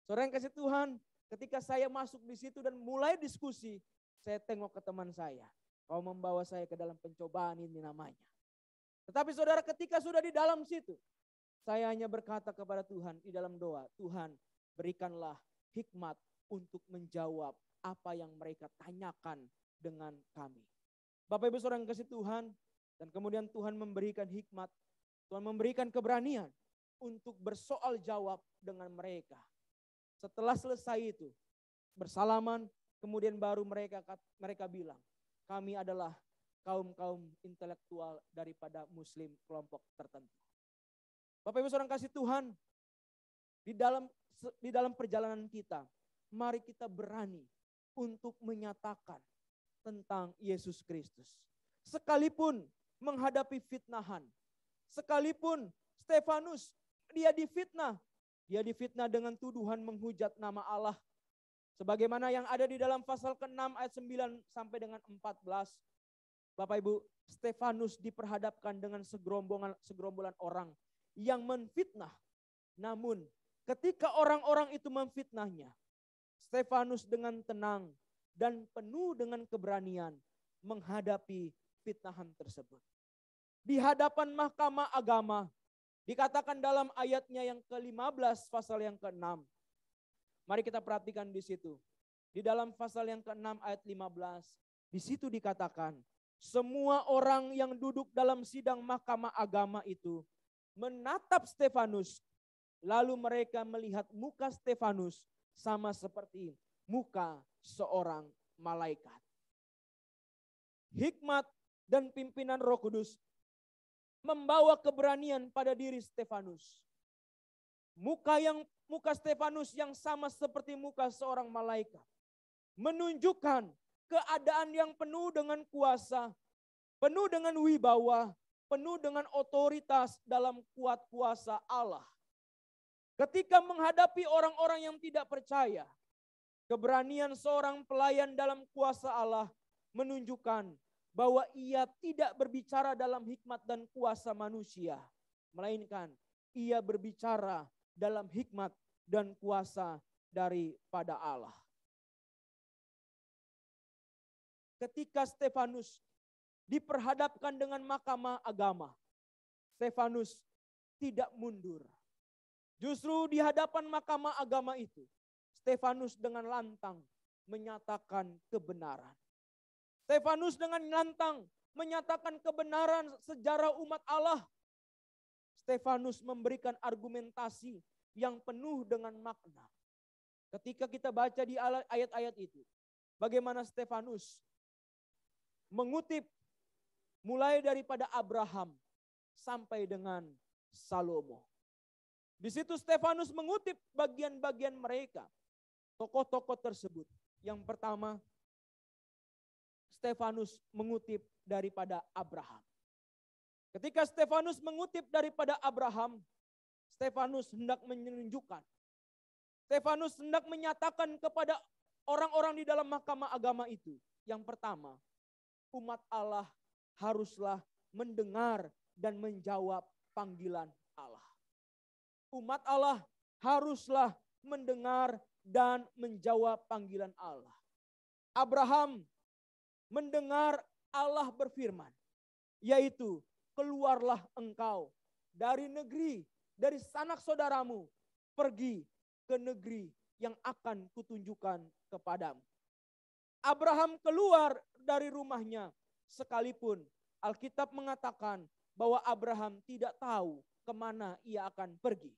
Saudara yang kasih Tuhan, ketika saya masuk di situ dan mulai diskusi, saya tengok ke teman saya. Kau membawa saya ke dalam pencobaan ini namanya. Tetapi saudara, ketika sudah di dalam situ, saya hanya berkata kepada Tuhan di dalam doa, Tuhan berikanlah hikmat untuk menjawab apa yang mereka tanyakan dengan kami. Bapak Ibu saudara yang kasih Tuhan, dan kemudian Tuhan memberikan hikmat, Tuhan memberikan keberanian untuk bersoal jawab dengan mereka. Setelah selesai itu, bersalaman, kemudian baru mereka bilang, kami adalah kaum-kaum intelektual daripada muslim kelompok tertentu. Bapak Ibu saudara kasih Tuhan, di dalam perjalanan kita, mari kita berani untuk menyatakan tentang Yesus Kristus. Sekalipun menghadapi fitnahan, sekalipun Stefanus dia difitnah dengan tuduhan menghujat nama Allah. Sebagaimana yang ada di dalam pasal ke-6 ayat 9 sampai dengan 14. Bapak Ibu, Stefanus diperhadapkan dengan segerombolan orang yang menfitnah. Namun ketika orang-orang itu memfitnahnya, Stefanus dengan tenang dan penuh dengan keberanian menghadapi fitnahan tersebut. Di hadapan mahkamah agama, dikatakan dalam ayatnya yang ke-15 pasal yang ke-6. Mari kita perhatikan di situ. Di dalam pasal yang ke-6 ayat 15. Di situ dikatakan, semua orang yang duduk dalam sidang mahkamah agama itu menatap Stefanus. Lalu mereka melihat muka Stefanus sama seperti muka seorang malaikat. Hikmat dan pimpinan Roh Kudus membawa keberanian pada diri Stefanus. Muka Stefanus yang sama seperti muka seorang malaikat menunjukkan keadaan yang penuh dengan kuasa, penuh dengan wibawa, penuh dengan otoritas dalam kuat kuasa Allah. Ketika menghadapi orang-orang yang tidak percaya, keberanian seorang pelayan dalam kuasa Allah menunjukkan bahwa ia tidak berbicara dalam hikmat dan kuasa manusia, melainkan ia berbicara dalam hikmat dan kuasa daripada Allah. Ketika Stefanus diperhadapkan dengan mahkamah agama, Stefanus tidak mundur. Justru di hadapan mahkamah agama itu, Stefanus dengan lantang menyatakan kebenaran. Stefanus dengan lantang menyatakan kebenaran sejarah umat Allah. Stefanus memberikan argumentasi yang penuh dengan makna. Ketika kita baca di ayat-ayat itu, bagaimana Stefanus mengutip mulai daripada Abraham sampai dengan Salomo. Di situ Stefanus mengutip bagian-bagian mereka, tokoh-tokoh tersebut. Yang pertama, Stefanus mengutip daripada Abraham. Ketika Stefanus mengutip daripada Abraham, Stefanus hendak menunjukkan, Stefanus hendak menyatakan kepada orang-orang di dalam mahkamah agama itu. Yang pertama, umat Allah haruslah mendengar dan menjawab panggilan Allah. Umat Allah haruslah mendengar dan menjawab panggilan Allah. Abraham mendengar Allah berfirman, yaitu keluarlah engkau dari negeri, dari sanak saudaramu, pergi ke negeri yang akan kutunjukkan kepadamu. Abraham keluar dari rumahnya, sekalipun Alkitab mengatakan bahwa Abraham tidak tahu kemana ia akan pergi.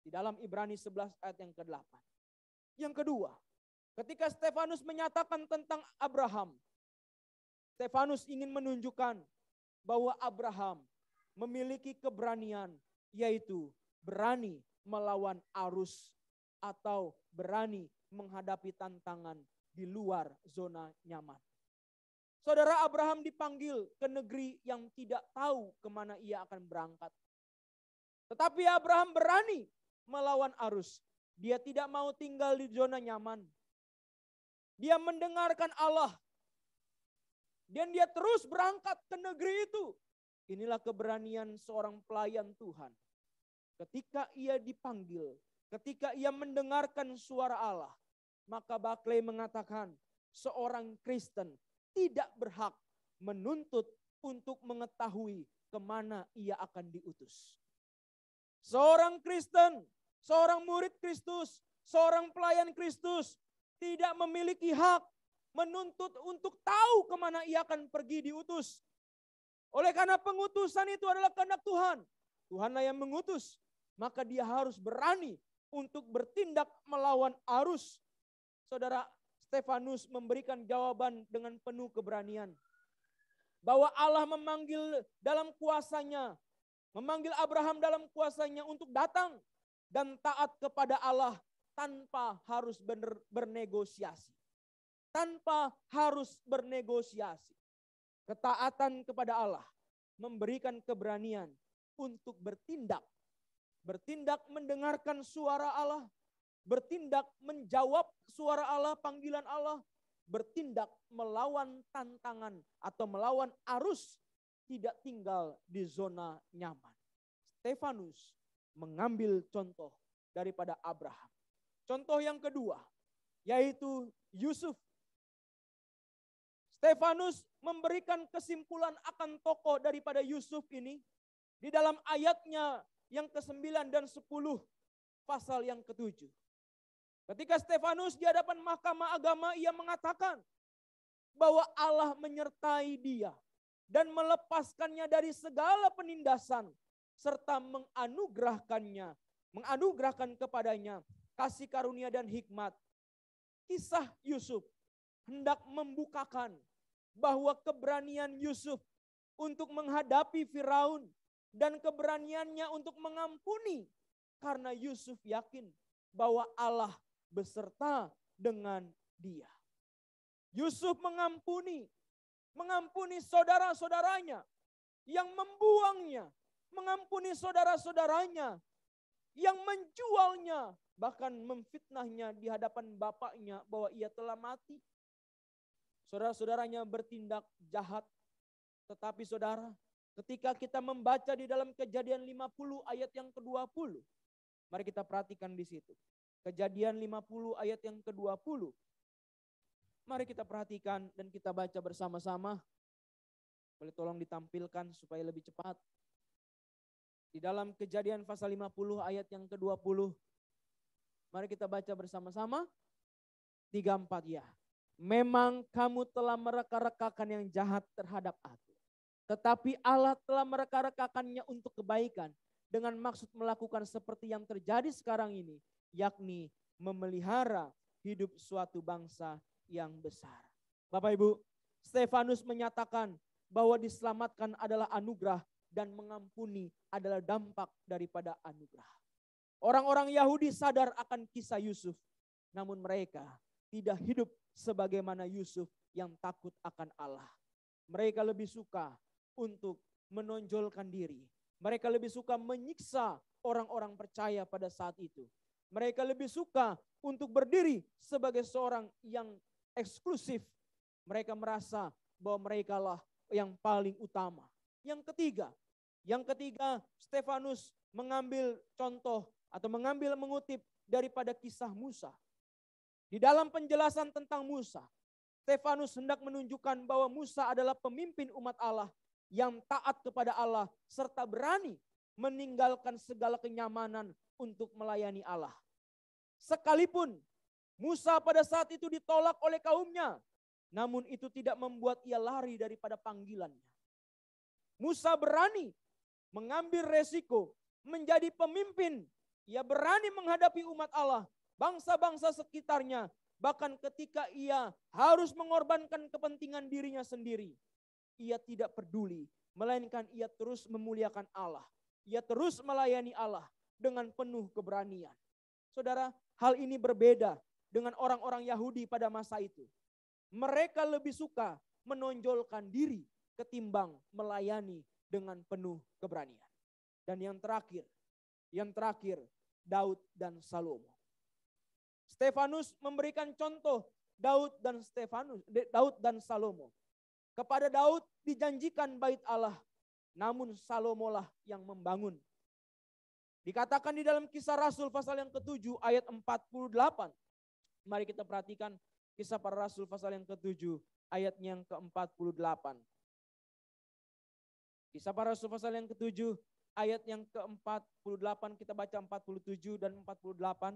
Di dalam Ibrani 11 ayat yang ke-8. Yang kedua, ketika Stefanus menyatakan tentang Abraham, Stefanus ingin menunjukkan bahwa Abraham memiliki keberanian, yaitu berani melawan arus atau berani menghadapi tantangan di luar zona nyaman. Saudara, Abraham dipanggil ke negeri yang tidak tahu kemana ia akan berangkat. Tetapi Abraham berani melawan arus. Dia tidak mau tinggal di zona nyaman. Dia mendengarkan Allah. Dan dia terus berangkat ke negeri itu. Inilah keberanian seorang pelayan Tuhan. Ketika ia dipanggil, ketika ia mendengarkan suara Allah, maka Barclay mengatakan seorang Kristen tidak berhak menuntut untuk mengetahui kemana ia akan diutus. Seorang Kristen, seorang murid Kristus, seorang pelayan Kristus tidak memiliki hak menuntut untuk tahu kemana ia akan pergi diutus. Oleh karena pengutusan itu adalah kehendak Tuhan. Tuhanlah yang mengutus. Maka dia harus berani untuk bertindak melawan arus. Saudara, Stefanus memberikan jawaban dengan penuh keberanian. Bahwa Allah memanggil dalam kuasanya. Memanggil Abraham dalam kuasanya untuk datang dan taat kepada Allah tanpa harus bernegosiasi. Tanpa harus bernegosiasi. Ketaatan kepada Allah memberikan keberanian untuk bertindak. Bertindak mendengarkan suara Allah. Bertindak menjawab suara Allah, panggilan Allah. Bertindak melawan tantangan atau melawan arus. Tidak tinggal di zona nyaman. Stefanus mengambil contoh daripada Abraham. Contoh yang kedua yaitu Yusuf. Stefanus memberikan kesimpulan akan tokoh daripada Yusuf ini di dalam ayatnya yang ke-9 dan 10 pasal yang ke-7. Ketika Stefanus di hadapan mahkamah agama, ia mengatakan bahwa Allah menyertai dia dan melepaskannya dari segala penindasan serta menganugerahkan kepadanya kasih karunia dan hikmat. Kisah Yusuf hendak membukakan bahwa keberanian Yusuf untuk menghadapi Firaun dan keberaniannya untuk mengampuni karena Yusuf yakin bahwa Allah beserta dengan dia. Yusuf mengampuni saudara-saudaranya yang membuangnya, mengampuni saudara-saudaranya yang menjualnya, bahkan memfitnahnya di hadapan bapaknya bahwa ia telah mati. Saudara-saudaranya bertindak jahat. Tetapi saudara, ketika kita membaca di dalam Kejadian 50 ayat yang ke-20. Mari kita perhatikan di situ. Kejadian 50 ayat yang ke-20. Mari kita perhatikan dan kita baca bersama-sama. Boleh tolong ditampilkan supaya lebih cepat. Di dalam Kejadian pasal 50 ayat yang ke-20. Mari kita baca bersama-sama. 3-4 ya. Memang kamu telah mereka-rekakan yang jahat terhadap aku. Tetapi Allah telah mereka-rekakannya untuk kebaikan. Dengan maksud melakukan seperti yang terjadi sekarang ini. Yakni memelihara hidup suatu bangsa yang besar. Bapak Ibu, Stefanus menyatakan bahwa diselamatkan adalah anugerah dan mengampuni adalah dampak daripada anugerah. Orang-orang Yahudi sadar akan kisah Yusuf. Namun mereka tidak hidup sebagaimana Yusuf yang takut akan Allah. Mereka lebih suka untuk menonjolkan diri. Mereka lebih suka menyiksa orang-orang percaya pada saat itu. Mereka lebih suka untuk berdiri sebagai seorang yang eksklusif. Mereka merasa bahwa mereka lah yang paling utama. Yang ketiga, Stefanus mengambil contoh atau mengutip daripada kisah Musa. Di dalam penjelasan tentang Musa, Stefanus hendak menunjukkan bahwa Musa adalah pemimpin umat Allah yang taat kepada Allah serta berani meninggalkan segala kenyamanan untuk melayani Allah. Sekalipun Musa pada saat itu ditolak oleh kaumnya, namun itu tidak membuat ia lari daripada panggilannya. Musa berani mengambil resiko menjadi pemimpin. Ia berani menghadapi umat Allah, bangsa-bangsa sekitarnya. Bahkan ketika ia harus mengorbankan kepentingan dirinya sendiri, ia tidak peduli, melainkan ia terus memuliakan Allah. Ia terus melayani Allah dengan penuh keberanian. Saudara, hal ini berbeda dengan orang-orang Yahudi pada masa itu. Mereka lebih suka menonjolkan diri ketimbang melayani dengan penuh keberanian. Dan yang terakhir, Daud dan Salomo. Stefanus memberikan contoh Daud dan Salomo. Kepada Daud dijanjikan bait Allah, namun Salomolah yang membangun. Dikatakan di dalam Kisah Rasul pasal yang ke-7 ayat 48. Mari kita perhatikan Kisah Para Rasul pasal yang ke-7 ayatnya yang ke-48. Kisah Para Rasul pasal yang ke-7 ayat yang ke-48, kita baca 47 dan 48.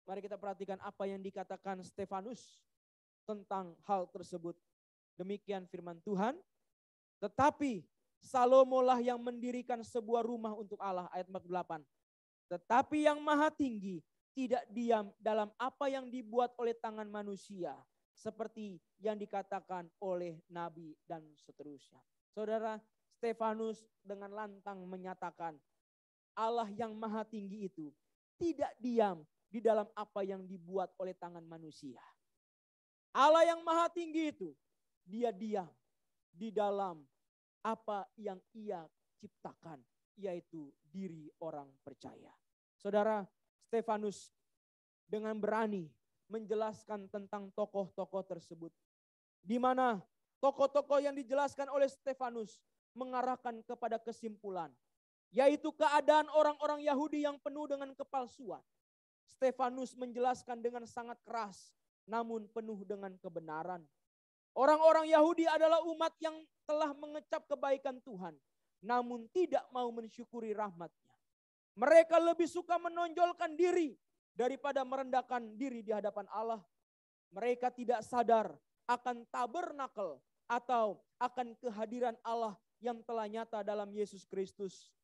Mari kita perhatikan apa yang dikatakan Stefanus tentang hal tersebut. Demikian firman Tuhan. Tetapi Salomolah yang mendirikan sebuah rumah untuk Allah, ayat 48. Tetapi yang maha tinggi tidak diam dalam apa yang dibuat oleh tangan manusia, seperti yang dikatakan oleh nabi dan seterusnya. Saudara, Stefanus dengan lantang menyatakan Allah yang maha tinggi itu tidak diam di dalam apa yang dibuat oleh tangan manusia. Allah yang maha tinggi itu, dia diam di dalam apa yang ia ciptakan, yaitu diri orang percaya. Saudara, Stefanus dengan berani menjelaskan tentang tokoh-tokoh tersebut. Di mana tokoh-tokoh yang dijelaskan oleh Stefanus mengarahkan kepada kesimpulan, yaitu keadaan orang-orang Yahudi yang penuh dengan kepalsuan. Stefanus menjelaskan dengan sangat keras, namun penuh dengan kebenaran. Orang-orang Yahudi adalah umat yang telah mengecap kebaikan Tuhan, namun tidak mau mensyukuri rahmat-Nya. Mereka lebih suka menonjolkan diri daripada merendahkan diri di hadapan Allah. Mereka tidak sadar akan tabernakel atau akan kehadiran Allah yang telah nyata dalam Yesus Kristus.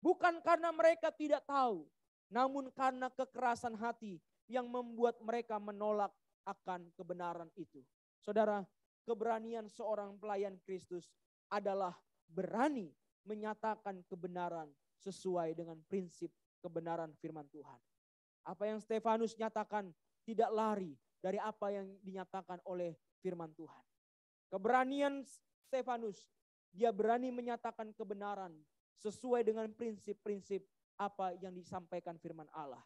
Bukan karena mereka tidak tahu, namun karena kekerasan hati yang membuat mereka menolak akan kebenaran itu. Saudara, keberanian seorang pelayan Kristus adalah berani menyatakan kebenaran sesuai dengan prinsip kebenaran firman Tuhan. Apa yang Stefanus nyatakan tidak lari dari apa yang dinyatakan oleh firman Tuhan. Keberanian Stefanus, dia berani menyatakan kebenaran sesuai dengan prinsip-prinsip apa yang disampaikan firman Allah.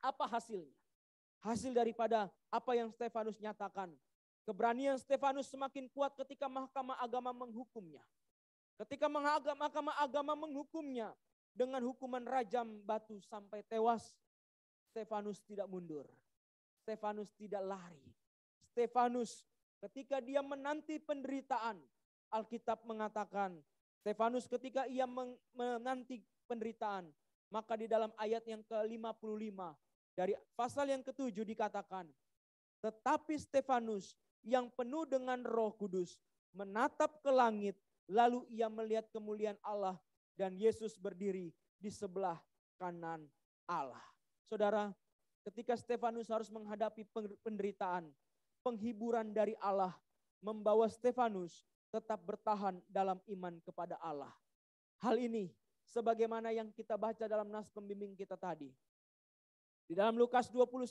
Apa hasilnya? Hasil daripada apa yang Stefanus nyatakan. Keberanian Stefanus semakin kuat ketika Mahkamah Agama menghukumnya. Ketika Mahkamah Agama menghukumnya dengan hukuman rajam batu sampai tewas, Stefanus tidak mundur. Stefanus tidak lari. Stefanus ketika dia menanti penderitaan, Alkitab mengatakan, Stefanus ketika ia menanti penderitaan, maka di dalam ayat yang ke-55 dari pasal yang ke-7 dikatakan, tetapi Stefanus yang penuh dengan Roh Kudus menatap ke langit, lalu ia melihat kemuliaan Allah dan Yesus berdiri di sebelah kanan Allah. Saudara, ketika Stefanus harus menghadapi penderitaan, penghiburan dari Allah membawa Stefanus tetap bertahan dalam iman kepada Allah. Hal ini sebagaimana yang kita baca dalam nas pembimbing kita tadi. Di dalam Lukas 21,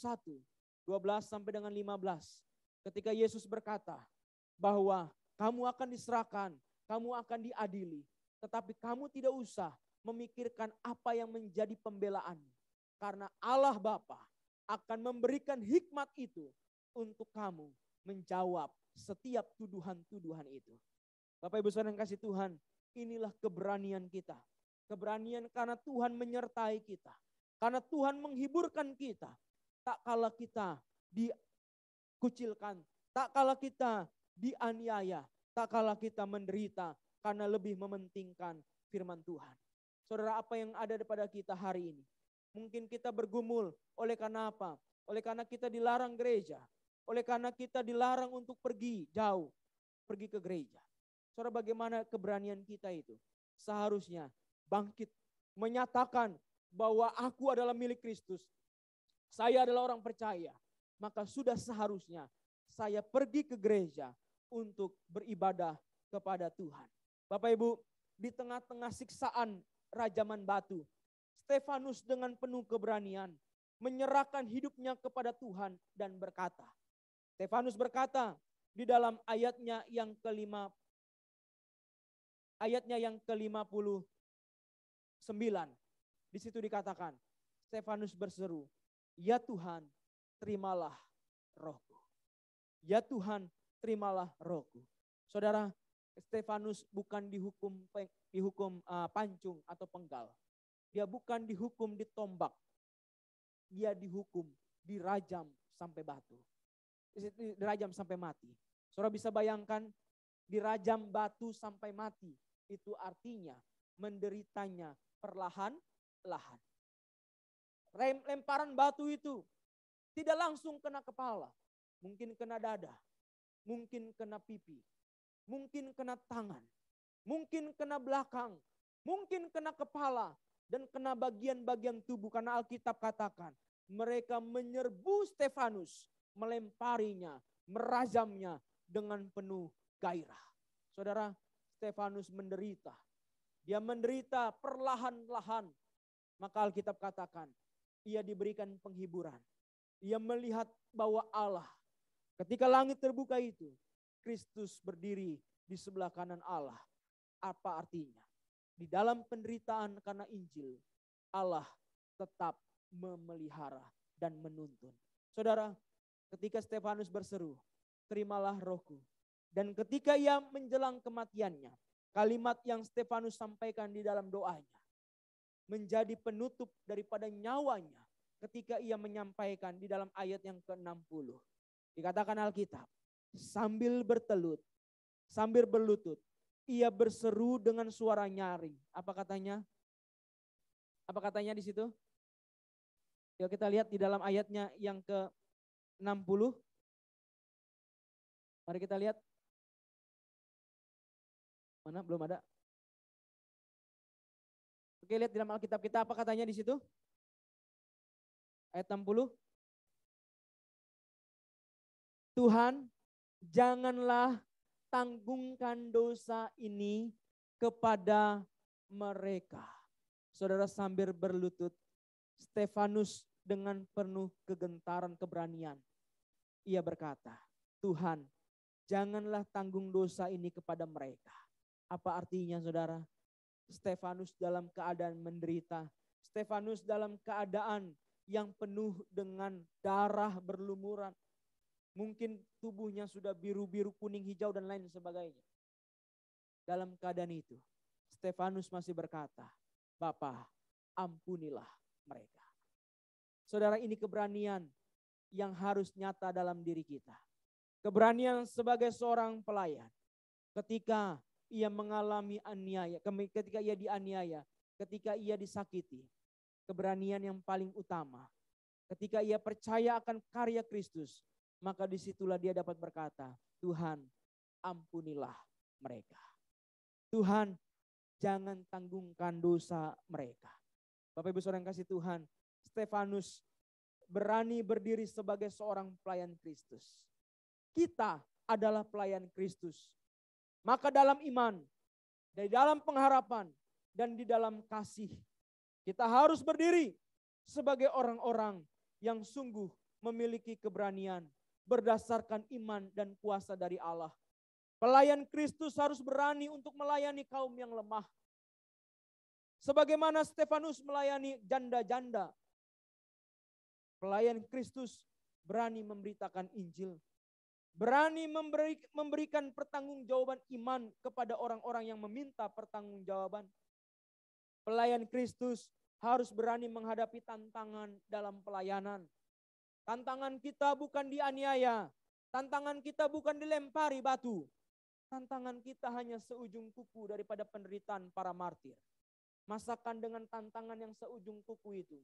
12 sampai dengan 15. Ketika Yesus berkata bahwa kamu akan diserahkan, kamu akan diadili. Tetapi kamu tidak usah memikirkan apa yang menjadi pembelaan. Karena Allah Bapa akan memberikan hikmat itu untuk kamu menjawab setiap tuduhan-tuduhan itu. Bapak Ibu Saudara yang kasih Tuhan, inilah keberanian kita. Keberanian karena Tuhan menyertai kita. Karena Tuhan menghiburkan kita. Tak kala kita dikucilkan, tak kala kita dianiaya, tak kala kita menderita karena lebih mementingkan firman Tuhan. Saudara, apa yang ada pada kita hari ini? Mungkin kita bergumul oleh karena apa? Oleh karena kita dilarang gereja. Oleh karena kita dilarang untuk pergi jauh, pergi ke gereja. Saudara, bagaimana keberanian kita itu? Seharusnya bangkit, menyatakan bahwa aku adalah milik Kristus. Saya adalah orang percaya. Maka sudah seharusnya saya pergi ke gereja untuk beribadah kepada Tuhan. Bapak Ibu, di tengah-tengah siksaan rajaman batu, Stefanus dengan penuh keberanian menyerahkan hidupnya kepada Tuhan dan berkata. Stefanus berkata di dalam ayatnya yang ke-59. Di situ dikatakan, Stefanus berseru, "Ya Tuhan, terimalah rohku. Ya Tuhan, terimalah rohku." Saudara, Stefanus bukan dihukum pancung atau penggal. Dia bukan dihukum ditombak. Dia dihukum dirajam sampai batu. Dirajam sampai mati. Saudara bisa bayangkan dirajam batu sampai mati. Itu artinya menderitanya perlahan-lahan. Lemparan batu itu tidak langsung kena kepala. Mungkin kena dada. Mungkin kena pipi. Mungkin kena tangan. Mungkin kena belakang. Mungkin kena kepala. Dan kena bagian-bagian tubuh. Karena Alkitab katakan mereka menyerbu Stefanus. Melemparinya. Merajamnya dengan penuh gairah. Saudara, Stefanus menderita. Dia menderita perlahan-lahan. Maka Alkitab katakan, ia diberikan penghiburan. Ia melihat bahwa Allah, ketika langit terbuka itu, Kristus berdiri di sebelah kanan Allah. Apa artinya? Di dalam penderitaan karena Injil, Allah tetap memelihara dan menuntun. Saudara, ketika Stefanus berseru, terimalah rohku. Dan ketika ia menjelang kematiannya, kalimat yang Stefanus sampaikan di dalam doanya menjadi penutup daripada nyawanya ketika ia menyampaikan di dalam ayat yang ke-60. Dikatakan Alkitab, sambil berlutut, ia berseru dengan suara nyaring. Apa katanya? Apa katanya di situ? Yuk kita lihat di dalam ayatnya yang ke-60. Mari kita lihat. Mana? Belum ada. Oke, lihat di dalam Alkitab kita apa katanya di situ? Ayat 60. Tuhan, janganlah tanggungkan dosa ini kepada mereka. Saudara, sambil berlutut, Stefanus dengan penuh kegentaran keberanian. Ia berkata, Tuhan, janganlah tanggung dosa ini kepada mereka. Apa artinya, saudara? Stefanus dalam keadaan menderita. Stefanus dalam keadaan yang penuh dengan darah berlumuran. Mungkin tubuhnya sudah biru-biru, kuning, hijau, dan lain sebagainya. Dalam keadaan itu, Stefanus masih berkata, Bapa, ampunilah mereka. Saudara, ini keberanian yang harus nyata dalam diri kita. Keberanian sebagai seorang pelayan. Ketika ia mengalami aniaya, ketika ia dianiaya, ketika ia disakiti. Keberanian yang paling utama. Ketika ia percaya akan karya Kristus, maka disitulah dia dapat berkata, Tuhan, ampunilah mereka. Tuhan, jangan tanggungkan dosa mereka. Bapak Ibu saudara yang kasih Tuhan, Stefanus berani berdiri sebagai seorang pelayan Kristus. Kita adalah pelayan Kristus. Maka dalam iman, di dalam pengharapan, dan di dalam kasih, kita harus berdiri sebagai orang-orang yang sungguh memiliki keberanian berdasarkan iman dan kuasa dari Allah. Pelayan Kristus harus berani untuk melayani kaum yang lemah. Sebagaimana Stefanus melayani janda-janda, pelayan Kristus berani memberitakan Injil. Berani memberikan pertanggungjawaban iman kepada orang-orang yang meminta pertanggungjawaban. Pelayan Kristus harus berani menghadapi tantangan dalam pelayanan. Tantangan kita bukan dianiaya. Tantangan kita bukan dilempari batu. Tantangan kita hanya seujung kuku daripada penderitaan para martir. Masakan dengan tantangan yang seujung kuku itu,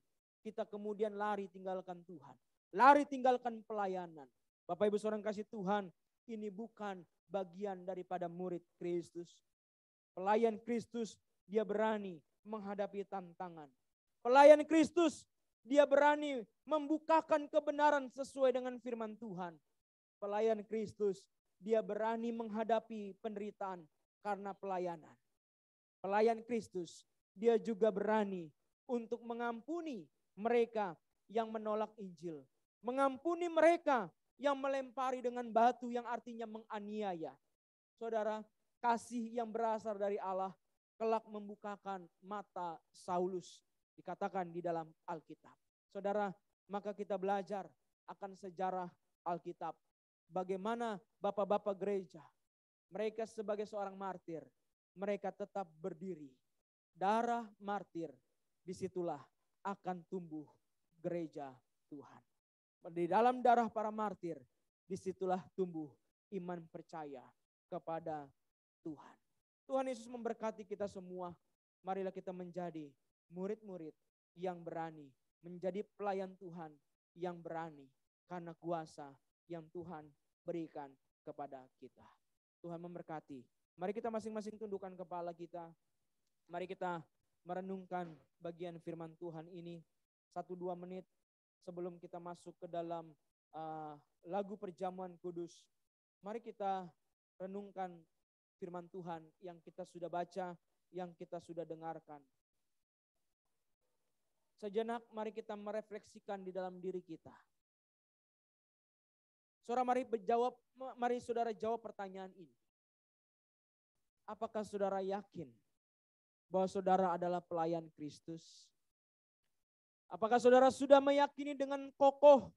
kita kemudian lari tinggalkan Tuhan. Lari tinggalkan pelayanan. Bapak Ibu saudara kasih Tuhan, ini bukan bagian daripada murid Kristus. Pelayan Kristus, dia berani menghadapi tantangan. Pelayan Kristus, dia berani membukakan kebenaran sesuai dengan firman Tuhan. Pelayan Kristus, dia berani menghadapi penderitaan karena pelayanan. Pelayan Kristus, dia juga berani untuk mengampuni mereka yang menolak Injil. Mengampuni mereka yang melempari dengan batu yang artinya menganiaya. Saudara, kasih yang berasal dari Allah kelak membukakan mata Saulus. Dikatakan di dalam Alkitab. Saudara, maka kita belajar akan sejarah Alkitab. Bagaimana bapak-bapak gereja mereka sebagai seorang martir, mereka tetap berdiri. Darah martir, disitulah akan tumbuh gereja Tuhan. Di dalam darah para martir, disitulah tumbuh iman percaya kepada Tuhan. Tuhan Yesus memberkati kita semua. Marilah kita menjadi murid-murid yang berani, menjadi pelayan Tuhan yang berani, karena kuasa yang Tuhan berikan kepada kita. Tuhan memberkati. Mari kita masing-masing tundukkan kepala kita. Mari kita merenungkan bagian firman Tuhan ini 1-2 menit sebelum kita masuk ke dalam lagu perjamuan kudus. Mari kita renungkan firman Tuhan yang kita sudah baca, yang kita sudah dengarkan. Sejenak mari kita merefleksikan di dalam diri kita. Mari saudara jawab pertanyaan ini. Apakah saudara yakin bahwa saudara adalah pelayan Kristus? Apakah saudara sudah meyakini dengan kokoh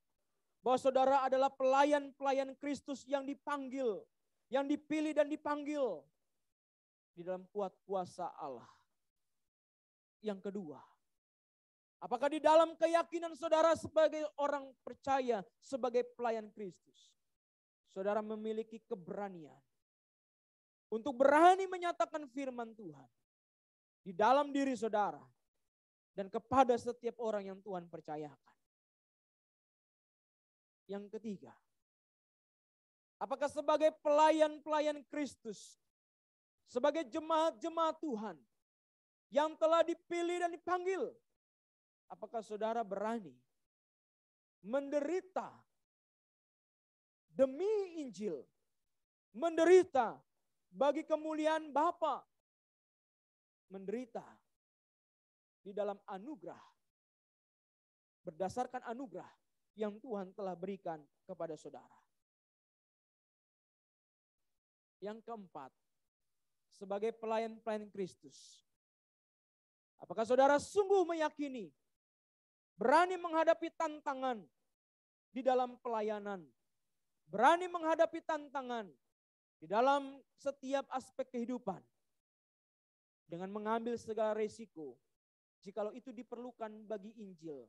bahwa saudara adalah pelayan-pelayan Kristus yang dipanggil, yang dipilih dan dipanggil di dalam kuat kuasa Allah? Yang kedua, apakah di dalam keyakinan saudara sebagai orang percaya, sebagai pelayan Kristus, saudara memiliki keberanian untuk berani menyatakan firman Tuhan di dalam diri saudara dan kepada setiap orang yang Tuhan percayakan? Yang ketiga, apakah sebagai pelayan-pelayan Kristus, sebagai jemaat-jemaat Tuhan yang telah dipilih dan dipanggil, apakah saudara berani menderita demi Injil, menderita bagi kemuliaan Bapa, menderita di dalam anugerah, berdasarkan anugerah yang Tuhan telah berikan kepada saudara? Yang keempat, sebagai pelayan-pelayan Kristus, apakah saudara sungguh meyakini, berani menghadapi tantangan di dalam pelayanan, berani menghadapi tantangan di dalam setiap aspek kehidupan, dengan mengambil segala resiko? Jikalau itu diperlukan bagi Injil,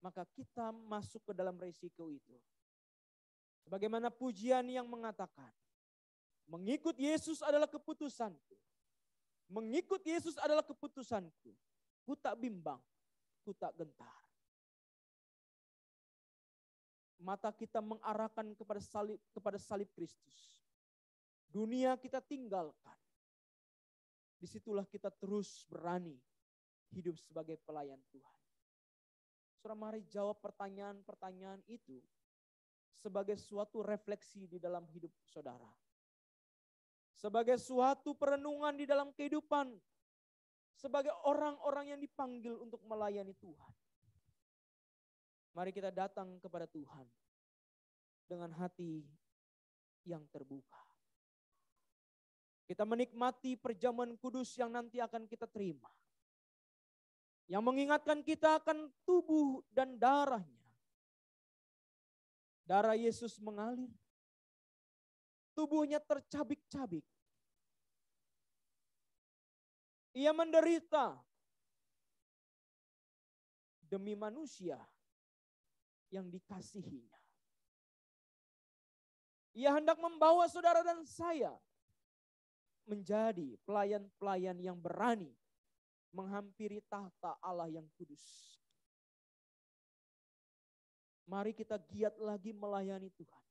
maka kita masuk ke dalam resiko itu. Sebagaimana pujian yang mengatakan, mengikut Yesus adalah keputusanku. Mengikut Yesus adalah keputusanku. Ku tak bimbang, ku tak gentar. Mata kita mengarahkan kepada salib Kristus. Dunia kita tinggalkan. Disitulah kita terus berani hidup sebagai pelayan Tuhan. Saudara, mari jawab pertanyaan-pertanyaan itu sebagai suatu refleksi di dalam hidup saudara. Sebagai suatu perenungan di dalam kehidupan. Sebagai orang-orang yang dipanggil untuk melayani Tuhan. Mari kita datang kepada Tuhan dengan hati yang terbuka. Kita menikmati perjamuan kudus yang nanti akan kita terima. Yang mengingatkan kita akan tubuh dan darahnya. Darah Yesus mengalir. Tubuhnya tercabik-cabik. Ia menderita demi manusia yang dikasihinya. Ia hendak membawa saudara dan saya menjadi pelayan-pelayan yang berani menghampiri tahta Allah yang kudus. Mari kita giat lagi melayani Tuhan.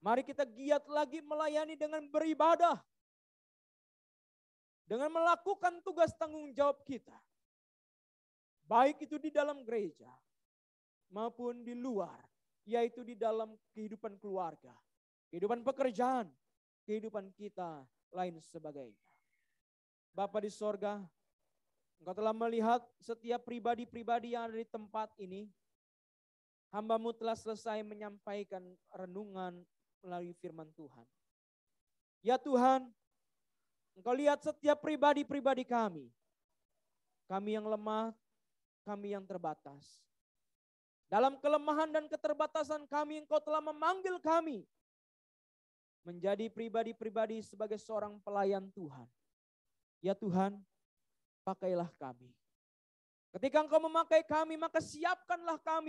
Mari kita giat lagi melayani dengan beribadah. Dengan melakukan tugas tanggung jawab kita. Baik itu di dalam gereja maupun di luar. Yaitu di dalam kehidupan keluarga, kehidupan pekerjaan, kehidupan kita lain sebagainya. Bapa di sorga, Engkau telah melihat setiap pribadi-pribadi yang ada di tempat ini. Hamba-Mu telah selesai menyampaikan renungan melalui firman Tuhan. Ya Tuhan, Engkau lihat setiap pribadi-pribadi kami. Kami yang lemah, kami yang terbatas. Dalam kelemahan dan keterbatasan kami, Engkau telah memanggil kami menjadi pribadi-pribadi sebagai seorang pelayan Tuhan. Ya Tuhan, pakailah kami. Ketika Engkau memakai kami, maka siapkanlah kami